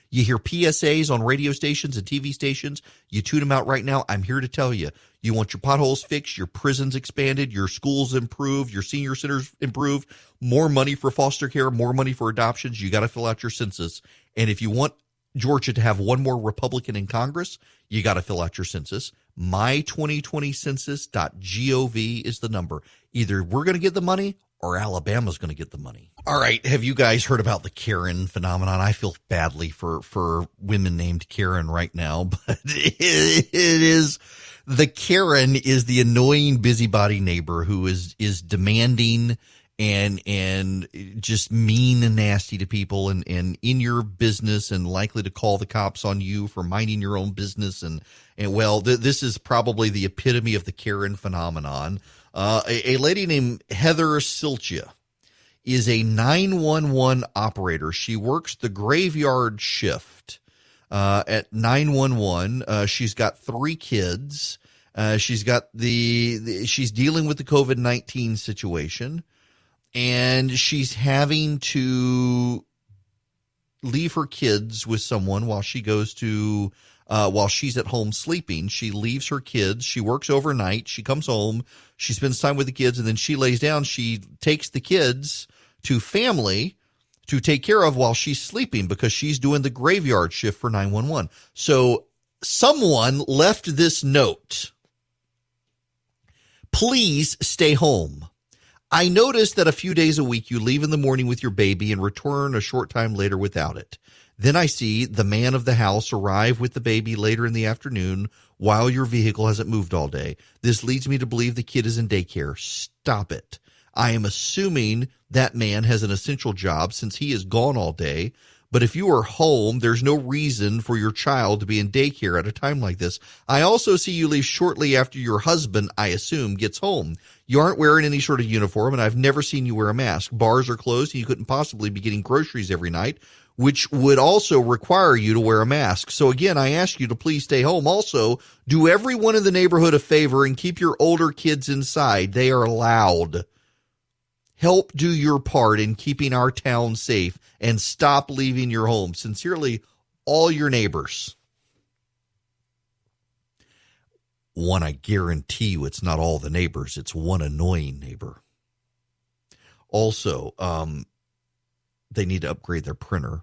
You hear PSAs on radio stations and TV stations. You tune them out right now. I'm here to tell you, you want your potholes fixed, your prisons expanded, your schools improved, your senior centers improved, more money for foster care, more money for adoptions. You got to fill out your census. And if you want Georgia to have one more Republican in Congress, you got to fill out your census. My2020census.gov is the number. Either we're going to get the money or Alabama's going to get the money. All right. Have you guys heard about the Karen phenomenon? I feel badly for women named Karen right now, but it is the Karen is the annoying busybody neighbor who is demanding and just mean and nasty to people and in your business and likely to call the cops on you for minding your own business. And well, this is probably the epitome of the Karen phenomenon. A lady named Heather Silchia is a 911 operator. She works the graveyard shift at 911. She's got 3 kids. She's got she's dealing with the COVID-19 situation, and she's having to leave her kids with someone while she goes to while she's at home sleeping. She leaves her kids. She works overnight. She comes home. She spends time with the kids, and then she lays down. She takes the kids to family to take care of while she's sleeping because she's doing the graveyard shift for 911. So someone left this note. Please stay home. I noticed that a few days a week you leave in the morning with your baby and return a short time later without it. Then I see the man of the house arrive with the baby later in the afternoon while your vehicle hasn't moved all day. This leads me to believe the kid is in daycare. Stop it. I am assuming that man has an essential job since he is gone all day. But if you are home, there's no reason for your child to be in daycare at a time like this. I also see you leave shortly after your husband, I assume, gets home. You aren't wearing any sort of uniform, and I've never seen you wear a mask. Bars are closed, and you couldn't possibly be getting groceries every night. which would also require you to wear a mask. So again, I ask you to please stay home. Also, do everyone in the neighborhood a favor and keep your older kids inside. They are loud. Help do your part in keeping our town safe and stop leaving your home. Sincerely, all your neighbors. One, I guarantee you it's not all the neighbors. It's one annoying neighbor. Also, they need to upgrade their printer.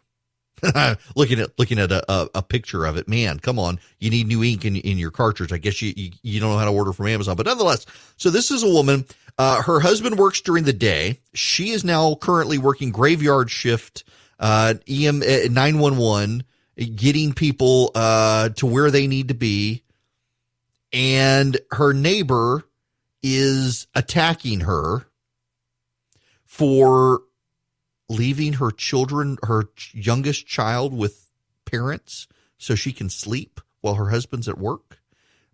looking at a picture of it, man, come on. You need new ink in your cartridge. I guess you don't know how to order from Amazon. But nonetheless, so this is a woman. Her husband works during the day. She is now currently working graveyard shift, 911, getting people to where they need to be. And her neighbor is attacking her for leaving her youngest child with parents so she can sleep while her husband's at work.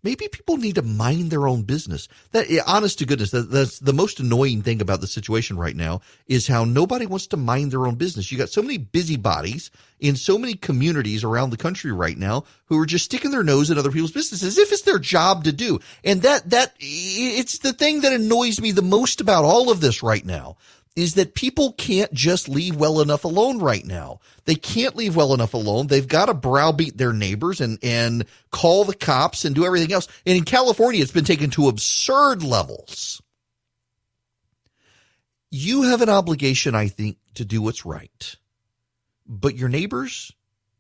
Maybe people need to mind their own business. That, honest to goodness, that's the most annoying thing about the situation right now is how nobody wants to mind their own business. You got so many busybodies in so many communities around the country right now who are just sticking their nose in other people's business as if it's their job to do. And that it's the thing that annoys me the most about all of this right now. Is that people can't just leave well enough alone right now. They can't leave well enough alone. They've got to browbeat their neighbors and call the cops and do everything else. And in California, it's been taken to absurd levels. You have an obligation, I think, to do what's right. But your neighbors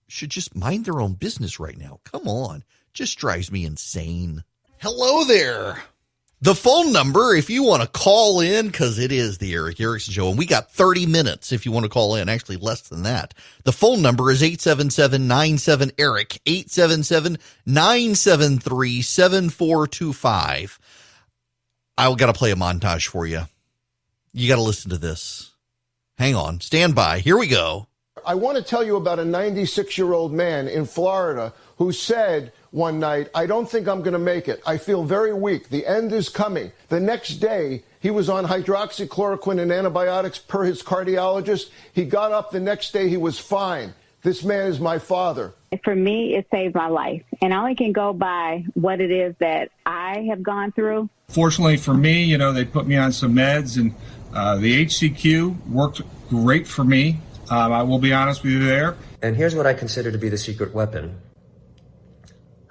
should just mind their own business right now. Come on. Just drives me insane. Hello there. The phone number, if you want to call in, because it is the Eric Erickson Show, and we got 30 minutes if you want to call in, actually less than that. The phone number is 877-97-ERIC, 877-973-7425. I've got to play a montage for you. You got to listen to this. Hang on. Stand by. Here we go. I want to tell you about a 96-year-old man in Florida who said one night, I don't think I'm going to make it. I feel very weak. The end is coming. The next day, he was on hydroxychloroquine and antibiotics per his cardiologist. He got up the next day. He was fine. This man is my father. For me, it saved my life. And I only can go by what it is that I have gone through. Fortunately for me, they put me on some meds, and the HCQ worked great for me. I will be honest with you there. And here's what I consider to be the secret weapon.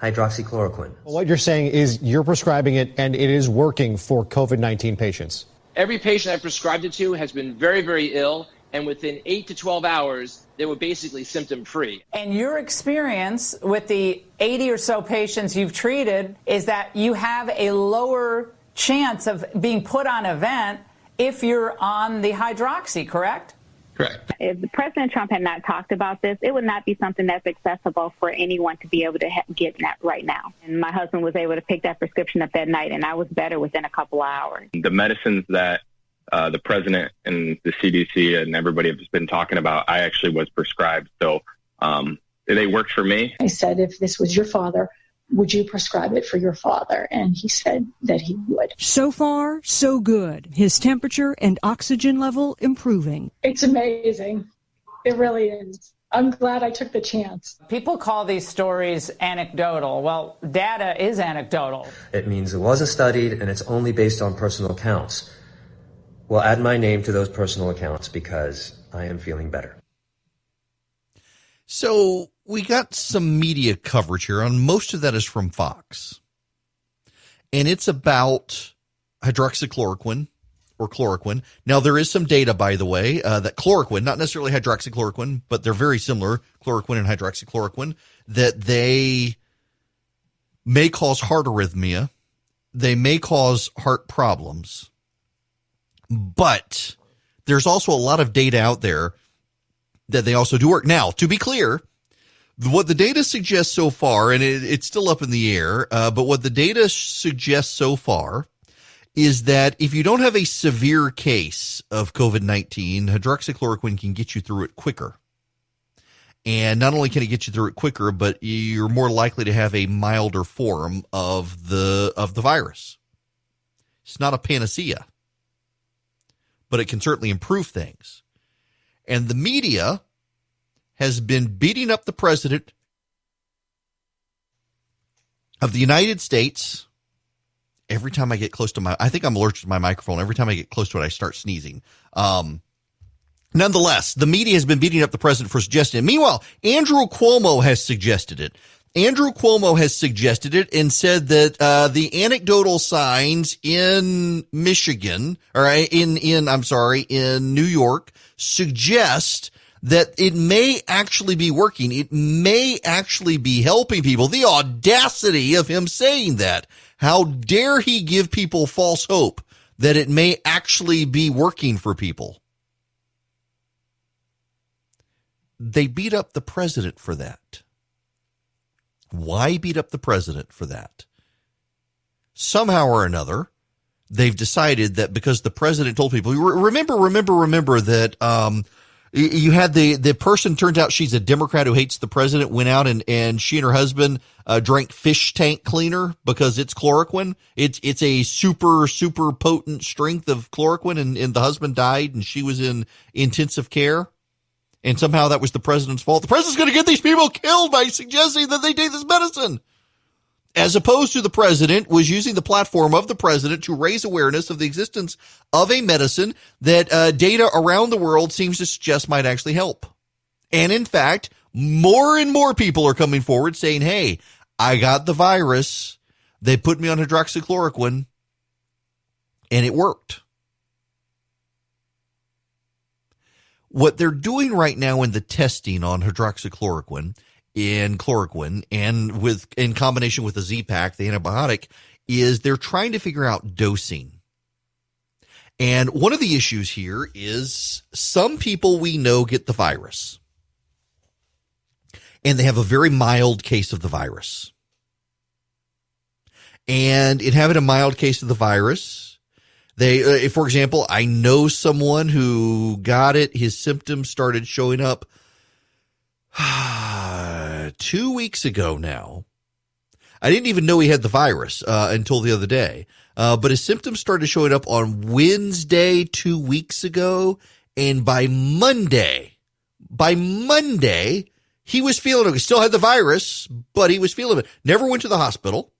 Hydroxychloroquine. Well, what you're saying is you're prescribing it and it is working for COVID-19 patients. Every patient I've prescribed it to has been very, very ill, and within 8 to 12 hours, they were basically symptom-free. And your experience with the 80 or so patients you've treated is that you have a lower chance of being put on a vent if you're on the hydroxy, correct? Correct. If President Trump had not talked about this, it would not be something that's accessible for anyone to be able to get that right now. And my husband was able to pick that prescription up that night, and I was better within a couple of hours. The medicines that the president and the CDC and everybody have been talking about, I actually was prescribed. So they worked for me. I said, if this was your father, would you prescribe it for your father? And he said that he would. So far, so good. His temperature and oxygen level improving. It's amazing. It really is. I'm glad I took the chance. People call these stories anecdotal. Well, data is anecdotal. It means it wasn't studied and it's only based on personal accounts. Well, add my name to those personal accounts because I am feeling better. So we got some media coverage here, and most of that is from Fox. And it's about hydroxychloroquine or chloroquine. Now, there is some data, by the way, that chloroquine, not necessarily hydroxychloroquine, but they're very similar, chloroquine and hydroxychloroquine, that they may cause heart arrhythmia. They may cause heart problems. But there's also a lot of data out there that they also do work. Now, to be clear, what the data suggests so far, and it's still up in the air, but what the data suggests so far is that if you don't have a severe case of COVID-19, hydroxychloroquine can get you through it quicker. And not only can it get you through it quicker, but you're more likely to have a milder form of the virus. It's not a panacea, but it can certainly improve things. And the media has been beating up the president of the United States. Every time I get close to I think I'm allergic to my microphone. Every time I get close to it, I start sneezing. Nonetheless, the media has been beating up the president for suggesting it. Meanwhile, Andrew Cuomo has suggested it. Andrew Cuomo has suggested it and said that the anecdotal signs in Michigan, or in New York, suggest that it may actually be working. It may actually be helping people. The audacity of him saying that. How dare he give people false hope that it may actually be working for people? They beat up the president for that. Why beat up the president for that? Somehow or another, they've decided that because the president told people, remember that you had the person, turns out she's a Democrat who hates the president, went out and she and her husband drank fish tank cleaner because it's chloroquine. It's a super potent strength of chloroquine, and the husband died and she was in intensive care. And somehow that was the president's fault. The president's going to get these people killed by suggesting that they take this medicine. As opposed to the president was using the platform of the president to raise awareness of the existence of a medicine that data around the world seems to suggest might actually help. And in fact, more and more people are coming forward saying, hey, I got the virus. They put me on hydroxychloroquine and it worked. What they're doing right now in the testing on hydroxychloroquine and chloroquine, and in combination with the Z-Pak, the antibiotic, is they're trying to figure out dosing. And one of the issues here is some people we know get the virus, and they have a very mild case of the virus. And in having a mild case of the virus, they, for example, I know someone who got it. His symptoms started showing up 2 weeks ago now. I didn't even know he had the virus until the other day. But his symptoms started showing up on Wednesday 2 weeks ago. And by Monday, he was feeling it. He still had the virus, but he was feeling it. Never went to the hospital.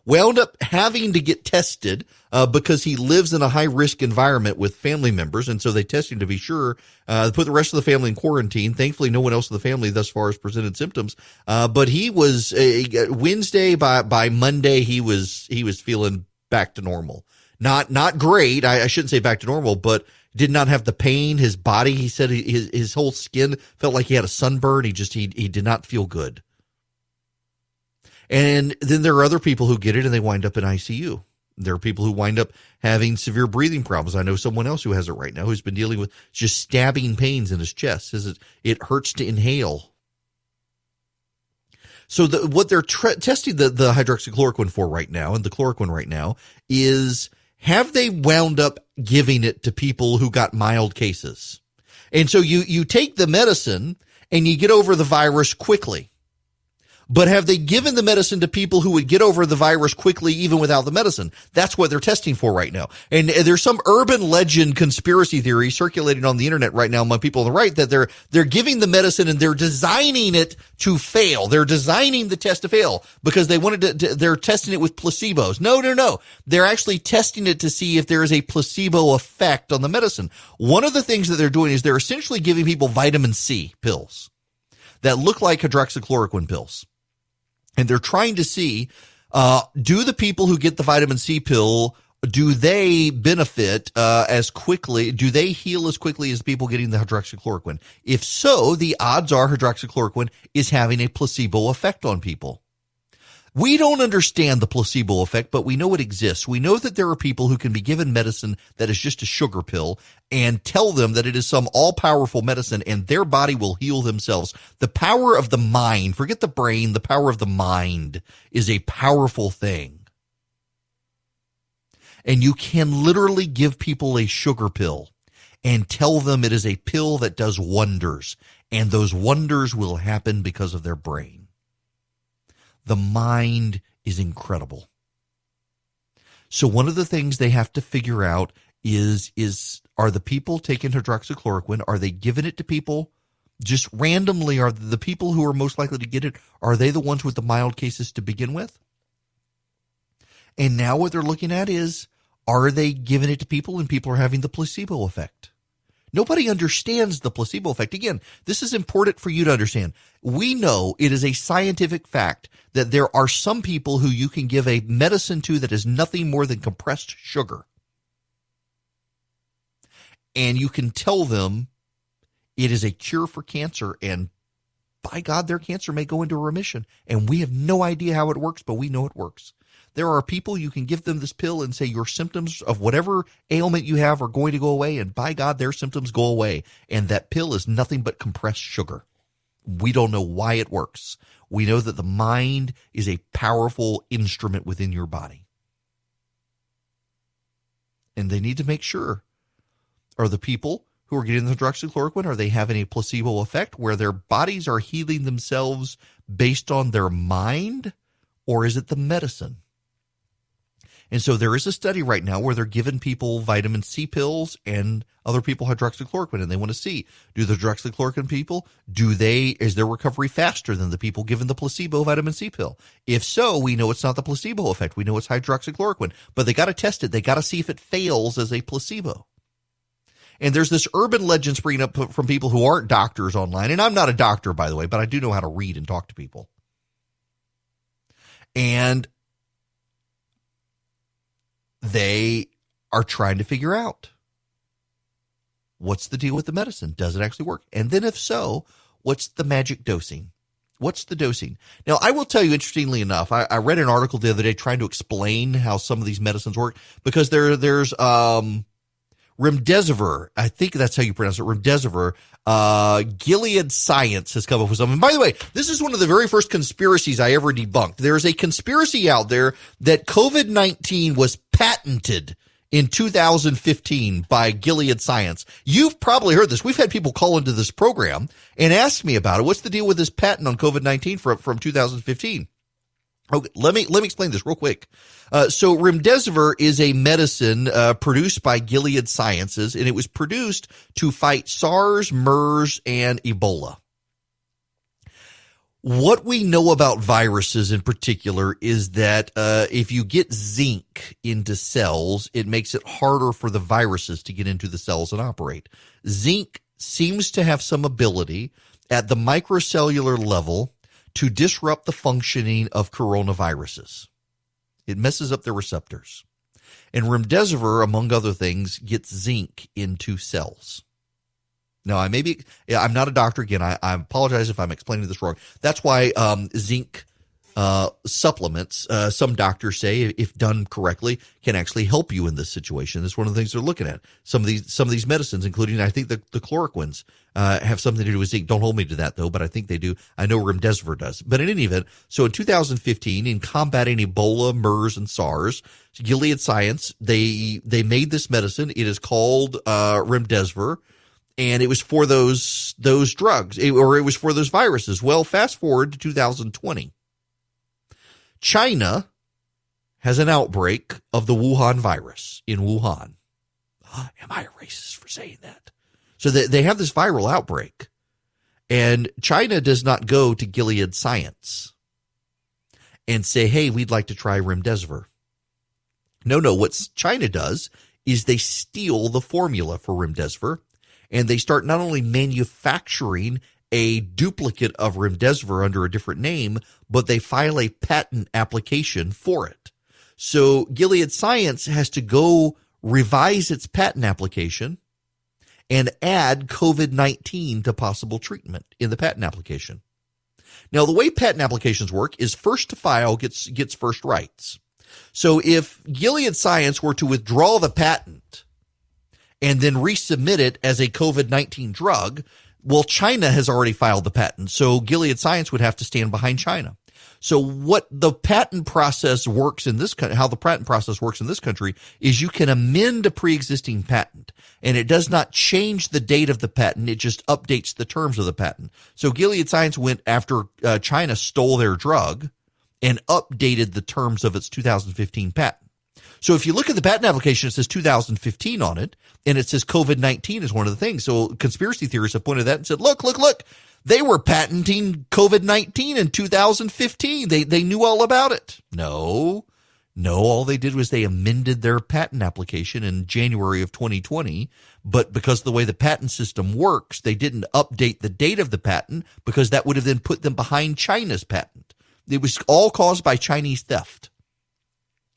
Wound up having to get tested because he lives in a high-risk environment with family members, and so they tested him to be sure. They put the rest of the family in quarantine. Thankfully, no one else in the family thus far has presented symptoms. But he was Wednesday by Monday he was feeling back to normal. Not great. I shouldn't say back to normal, but did not have the pain. His body, he said, his whole skin felt like he had a sunburn. He did not feel good. And then there are other people who get it and they wind up in ICU. There are people who wind up having severe breathing problems. I know someone else who has it right now who's been dealing with just stabbing pains in his chest. Says it hurts to inhale. So what they're testing the hydroxychloroquine for right now, and the chloroquine right now, is have they wound up giving it to people who got mild cases? And so you take the medicine and you get over the virus quickly. But have they given the medicine to people who would get over the virus quickly even without the medicine? That's what they're testing for right now. And there's some urban legend conspiracy theory circulating on the internet right now among people on the right that they're giving the medicine and they're designing it to fail. They're designing the test to fail because they wanted to they're testing it with placebos. No. They're actually testing it to see if there is a placebo effect on the medicine. One of the things that they're doing is they're essentially giving people vitamin C pills that look like hydroxychloroquine pills. And they're trying to see, do the people who get the vitamin C pill, do they benefit as quickly? Do they heal as quickly as people getting the hydroxychloroquine? If so, the odds are hydroxychloroquine is having a placebo effect on people. We don't understand the placebo effect, but we know it exists. We know that there are people who can be given medicine that is just a sugar pill and tell them that it is some all-powerful medicine and their body will heal themselves. The power of the mind, forget the brain, the power of the mind is a powerful thing. And you can literally give people a sugar pill and tell them it is a pill that does wonders, and those wonders will happen because of their brain. The mind is incredible. So one of the things they have to figure out is are the people taking hydroxychloroquine, are they giving it to people Just randomly, are the people who are most likely to get it, are they the ones with the mild cases to begin with? And now what they're looking at is, are they giving it to people and people are having the placebo effect? Nobody understands the placebo effect. Again, this is important for you to understand. We know it is a scientific fact that there are some people who you can give a medicine to that is nothing more than compressed sugar. And you can tell them it is a cure for cancer, and by God, their cancer may go into remission. And we have no idea how it works, but we know it works. There are people you can give them this pill and say your symptoms of whatever ailment you have are going to go away, and by God, their symptoms go away. And that pill is nothing but compressed sugar. We don't know why it works. We know that the mind is a powerful instrument within your body. And they need to make sure, are the people who are getting the hydroxychloroquine, are they having a placebo effect where their bodies are healing themselves based on their mind, or is it the medicine? And so there is a study right now where they're giving people vitamin C pills and other people hydroxychloroquine, and they want to see, do the hydroxychloroquine people, is their recovery faster than the people given the placebo vitamin C pill? If so, we know it's not the placebo effect. We know it's hydroxychloroquine, but they got to test it. They got to see if it fails as a placebo. And there's this urban legend springing up from people who aren't doctors online. And I'm not a doctor, by the way, but I do know how to read and talk to people. And they are trying to figure out, what's the deal with the medicine? Does it actually work? And then if so, what's the magic dosing? What's the dosing? Now, I will tell you, interestingly enough, I read an article the other day trying to explain how some of these medicines work, because there's remdesivir, I think that's how you pronounce it, remdesivir. Gilead Science has come up with something. And by the way, this is one of the very first conspiracies I ever debunked. There's a conspiracy out there that COVID-19 was patented in 2015 by Gilead Science. You've probably heard this. We've had people call into this program and ask me about it. What's the deal with this patent on COVID-19 from 2015? Okay, let me explain this real quick. So remdesivir is a medicine produced by Gilead Sciences, and it was produced to fight SARS, MERS, and Ebola. What we know about viruses in particular is that if you get zinc into cells, it makes it harder for the viruses to get into the cells and operate. Zinc seems to have some ability at the microcellular level to disrupt the functioning of coronaviruses. It messes up their receptors. And remdesivir, among other things, gets zinc into cells. Now, I'm not a doctor. Again, I apologize if I'm explaining this wrong. That's why zinc supplements, some doctors say, if done correctly, can actually help you in this situation. That's one of the things they're looking at. Some of these medicines, including, I think, the chloroquines, have something to do with zinc. Don't hold me to that, though, but I think they do. I know remdesivir does. But in any event, so in 2015, in combating Ebola, MERS, and SARS, Gilead Science, they made this medicine. It is called remdesivir. And it was for those drugs, it was for those viruses. Well, fast forward to 2020. China has an outbreak of the Wuhan virus in Wuhan. Am I a racist for saying that? So they have this viral outbreak, and China does not go to Gilead Science and say, hey, we'd like to try remdesivir. No, what China does is they steal the formula for remdesivir, and they start not only manufacturing a duplicate of remdesivir under a different name, but they file a patent application for it. So Gilead Science has to go revise its patent application and add COVID-19 to possible treatment in the patent application. Now, the way patent applications work is first to file gets first rights. So if Gilead Science were to withdraw the patent and then resubmit it as a COVID-19 drug, well, China has already filed the patent, so Gilead Science would have to stand behind China. So what the patent process works in this country, how the patent process works in this country, is you can amend a pre-existing patent, and it does not change the date of the patent, it just updates the terms of the patent. So Gilead Science went after China stole their drug and updated the terms of its 2015 patent. So if you look at the patent application, it says 2015 on it, and it says COVID-19 is one of the things. So conspiracy theorists have pointed that and said, look, they were patenting COVID-19 in 2015. They knew all about it. No, all they did was they amended their patent application in January of 2020. But because of the way the patent system works, they didn't update the date of the patent because that would have then put them behind China's patent. It was all caused by Chinese theft,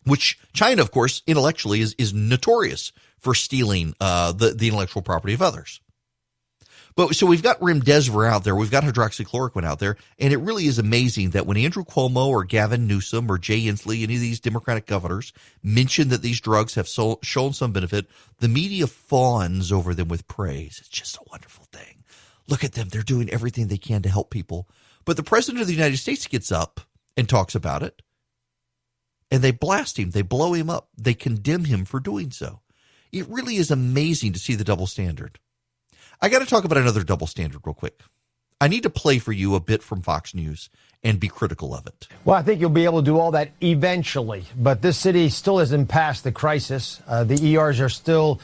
which China, of course, intellectually is notorious for stealing the intellectual property of others. But so we've got remdesivir out there, we've got hydroxychloroquine out there, and it really is amazing that when Andrew Cuomo or Gavin Newsom or Jay Inslee, any of these Democratic governors, mention that these drugs have shown some benefit, the media fawns over them with praise. It's just a wonderful thing. Look at them. They're doing everything they can to help people. But the president of the United States gets up and talks about it, and they blast him. They blow him up. They condemn him for doing so. It really is amazing to see the double standard. I got to talk about another double standard real quick. I need to play for you a bit from Fox News and be critical of it. Well, I think you'll be able to do all that eventually, but this city still isn't past the crisis. The ERs are still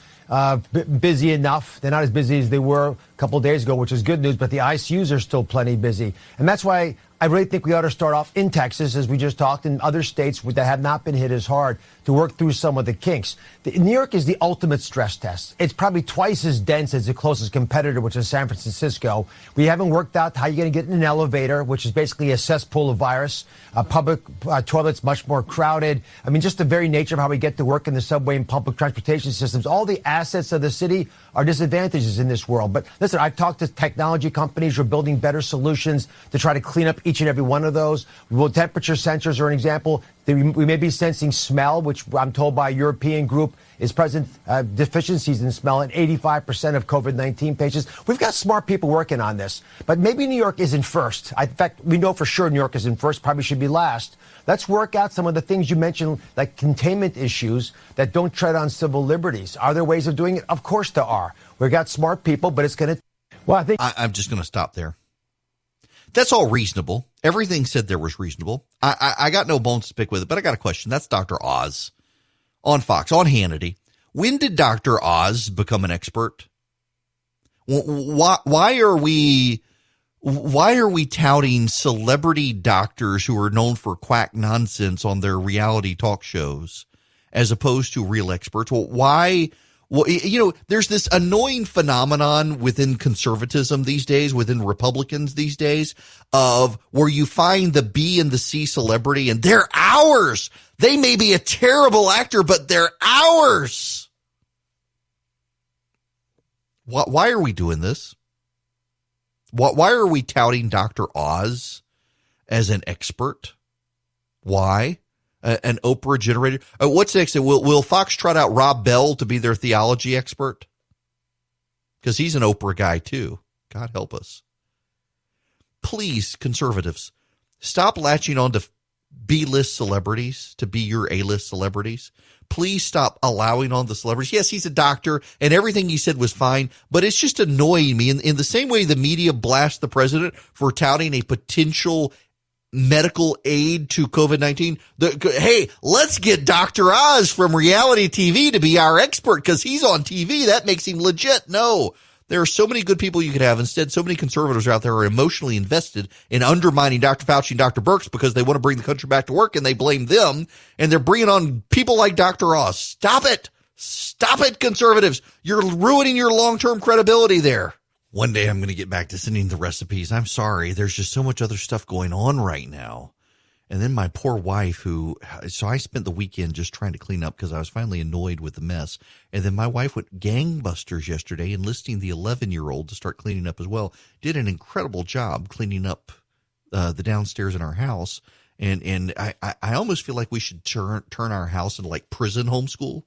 busy enough. They're not as busy as they were a couple of days ago, which is good news, but the ICUs are still plenty busy. And that's why I really think we ought to start off in Texas, as we just talked, and other states that have not been hit as hard to work through some of the kinks. New York is the ultimate stress test. It's probably twice as dense as the closest competitor, which is San Francisco. We haven't worked out how you're going to get in an elevator, which is basically a cesspool of virus. Public toilets much more crowded. I mean, just the very nature of how we get to work in the subway and public transportation systems. All the assets of the city are disadvantages in this world. But listen, I've talked to technology companies who are building better solutions to try to clean up each and every one of those. Well, temperature sensors are an example. We may be sensing smell, which I'm told by a European group is present deficiencies in smell in 85% of COVID-19 patients. We've got smart people working on this, but maybe New York isn't first. In fact, we know for sure New York isn't first, probably should be last. Let's work out some of the things you mentioned, like containment issues that don't tread on civil liberties. Are there ways of doing it? Of course there are. We've got smart people, but it's going to... Well, I think... I'm just going to stop there. That's all reasonable. Everything said there was reasonable. I got no bones to pick with it, but I got a question. That's Dr. Oz on Fox, on Hannity. When did Dr. Oz become an expert? Why are we touting celebrity doctors who are known for quack nonsense on their reality talk shows as opposed to real experts? Well, why? Well, you know, there's this annoying phenomenon within conservatism these days, within Republicans these days, of where you find the B and the C celebrity and they're ours. They may be a terrible actor, but they're ours. Why are we doing this? Why are we touting Dr. Oz as an expert? Why? An Oprah generator. What's next? Will Fox trot out Rob Bell to be their theology expert? Because he's an Oprah guy too. God help us. Please, conservatives, stop latching on to B-list celebrities to be your A-list celebrities. Please stop allowing on the celebrities. Yes, he's a doctor and everything he said was fine, but it's just annoying me. In the same way the media blasts the president for touting a potential medical aid to COVID-19. Hey, let's get Dr. Oz from reality TV to be our expert because he's on TV. That makes him legit. No, there are so many good people you could have. Instead, so many conservatives out there are emotionally invested in undermining Dr. Fauci and Dr. Birx because they want to bring the country back to work and they blame them. And they're bringing on people like Dr. Oz. Stop it. Stop it, conservatives. You're ruining your long-term credibility there. One day I'm going to get back to sending the recipes. I'm sorry. There's just so much other stuff going on right now. And then my poor wife so I spent the weekend just trying to clean up because I was finally annoyed with the mess. And then my wife went gangbusters yesterday enlisting the 11-year-old to start cleaning up as well. Did an incredible job cleaning up the downstairs in our house. And I almost feel like we should turn our house into like prison homeschool,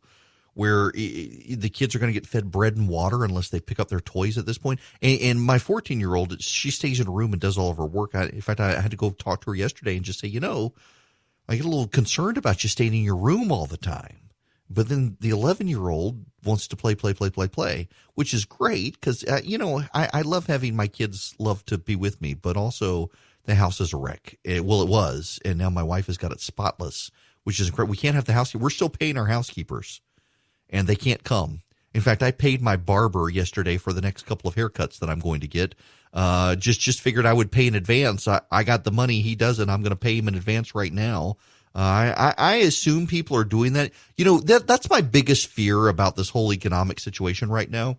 where the kids are going to get fed bread and water unless they pick up their toys at this point. And my 14-year-old, she stays in a room and does all of her work. In fact, I had to go talk to her yesterday and just say, you know, I get a little concerned about you staying in your room all the time. But then the 11-year-old wants to play, which is great because, you know, I love having my kids love to be with me, but also the house is a wreck. It was, and now my wife has got it spotless which is incredible. We can't have the housekeeper. We're still paying our housekeepers, and they can't come. In fact, I paid my barber yesterday for the next couple of haircuts that I'm going to get. Just figured I would pay in advance. I got the money. He doesn't. I'm going to pay him in advance right now. I assume people are doing that. That's my biggest fear about this whole economic situation right now,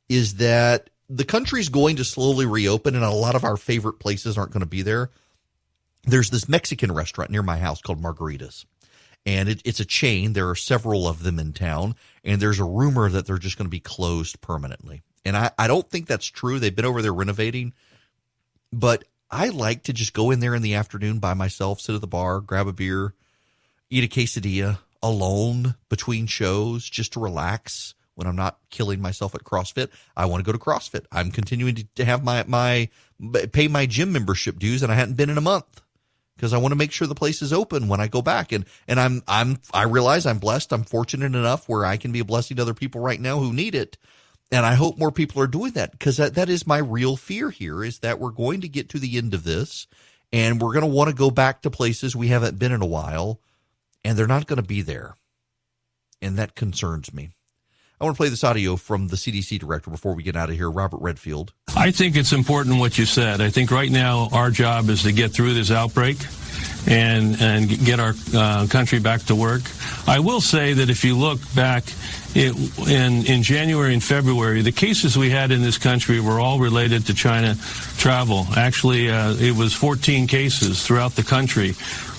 is that the country's going to slowly reopen, and a lot of our favorite places aren't going to be there. There's this Mexican restaurant near my house called Margarita's, and it's a chain. There are several of them in town, and there's a rumor that they're just going to be closed permanently. And I don't think that's true. They've been over there renovating, but I like to just go in there in the afternoon by myself, sit at the bar, grab a beer, eat a quesadilla alone between shows just to relax when I'm not killing myself at CrossFit. I want to go to CrossFit. I'm continuing to have pay my gym membership dues, and I hadn't been in a month because I want to make sure the place is open when I go back. And I realize I'm blessed. I'm fortunate enough where I can be a blessing to other people right now who need it. And I hope more people are doing that, because that is my real fear here, is that we're going to get to the end of this and we're going to want to go back to places we haven't been in a while, and they're not going to be there. And that concerns me. I want to play this audio from the CDC director before we get out of here, Robert Redfield. I think it's important what you said. I think right now our job is to get through this outbreak and get our country back to work. I will say that if you look back in January and February, the cases we had in this country were all related to China travel. Actually, it was 14 cases throughout the country.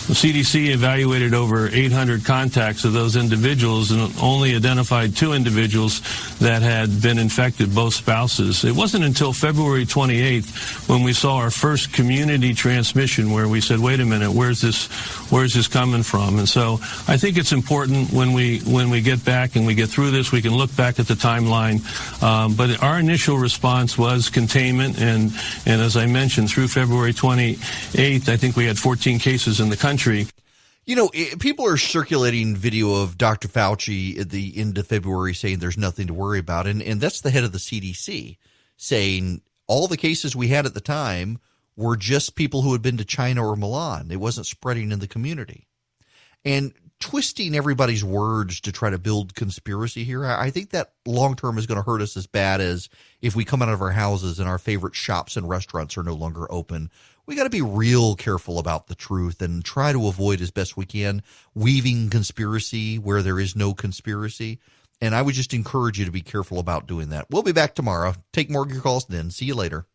The CDC evaluated over 800 contacts of those individuals and only identified 2 individuals that had been infected, both spouses. It wasn't until February 28th when we saw our first community transmission where we said, wait a minute, where's this coming from? And so I think it's important when we get back and we get through this, we can look back at the timeline. But our initial response was containment. And as I mentioned, through February 28th, I think we had 14 cases in the country. People are circulating video of Dr. Fauci at the end of February saying there's nothing to worry about. And that's the head of the CDC saying all the cases we had at the time were just people who had been to China or Milan. It wasn't spreading in the community. And twisting everybody's words to try to build conspiracy here, I think that long term is going to hurt us as bad as if we come out of our houses and our favorite shops and restaurants are no longer open. We got to be real careful about the truth and try to avoid as best we can weaving conspiracy where there is no conspiracy. And I would just encourage you to be careful about doing that. We'll be back tomorrow. Take more of your calls then. See you later.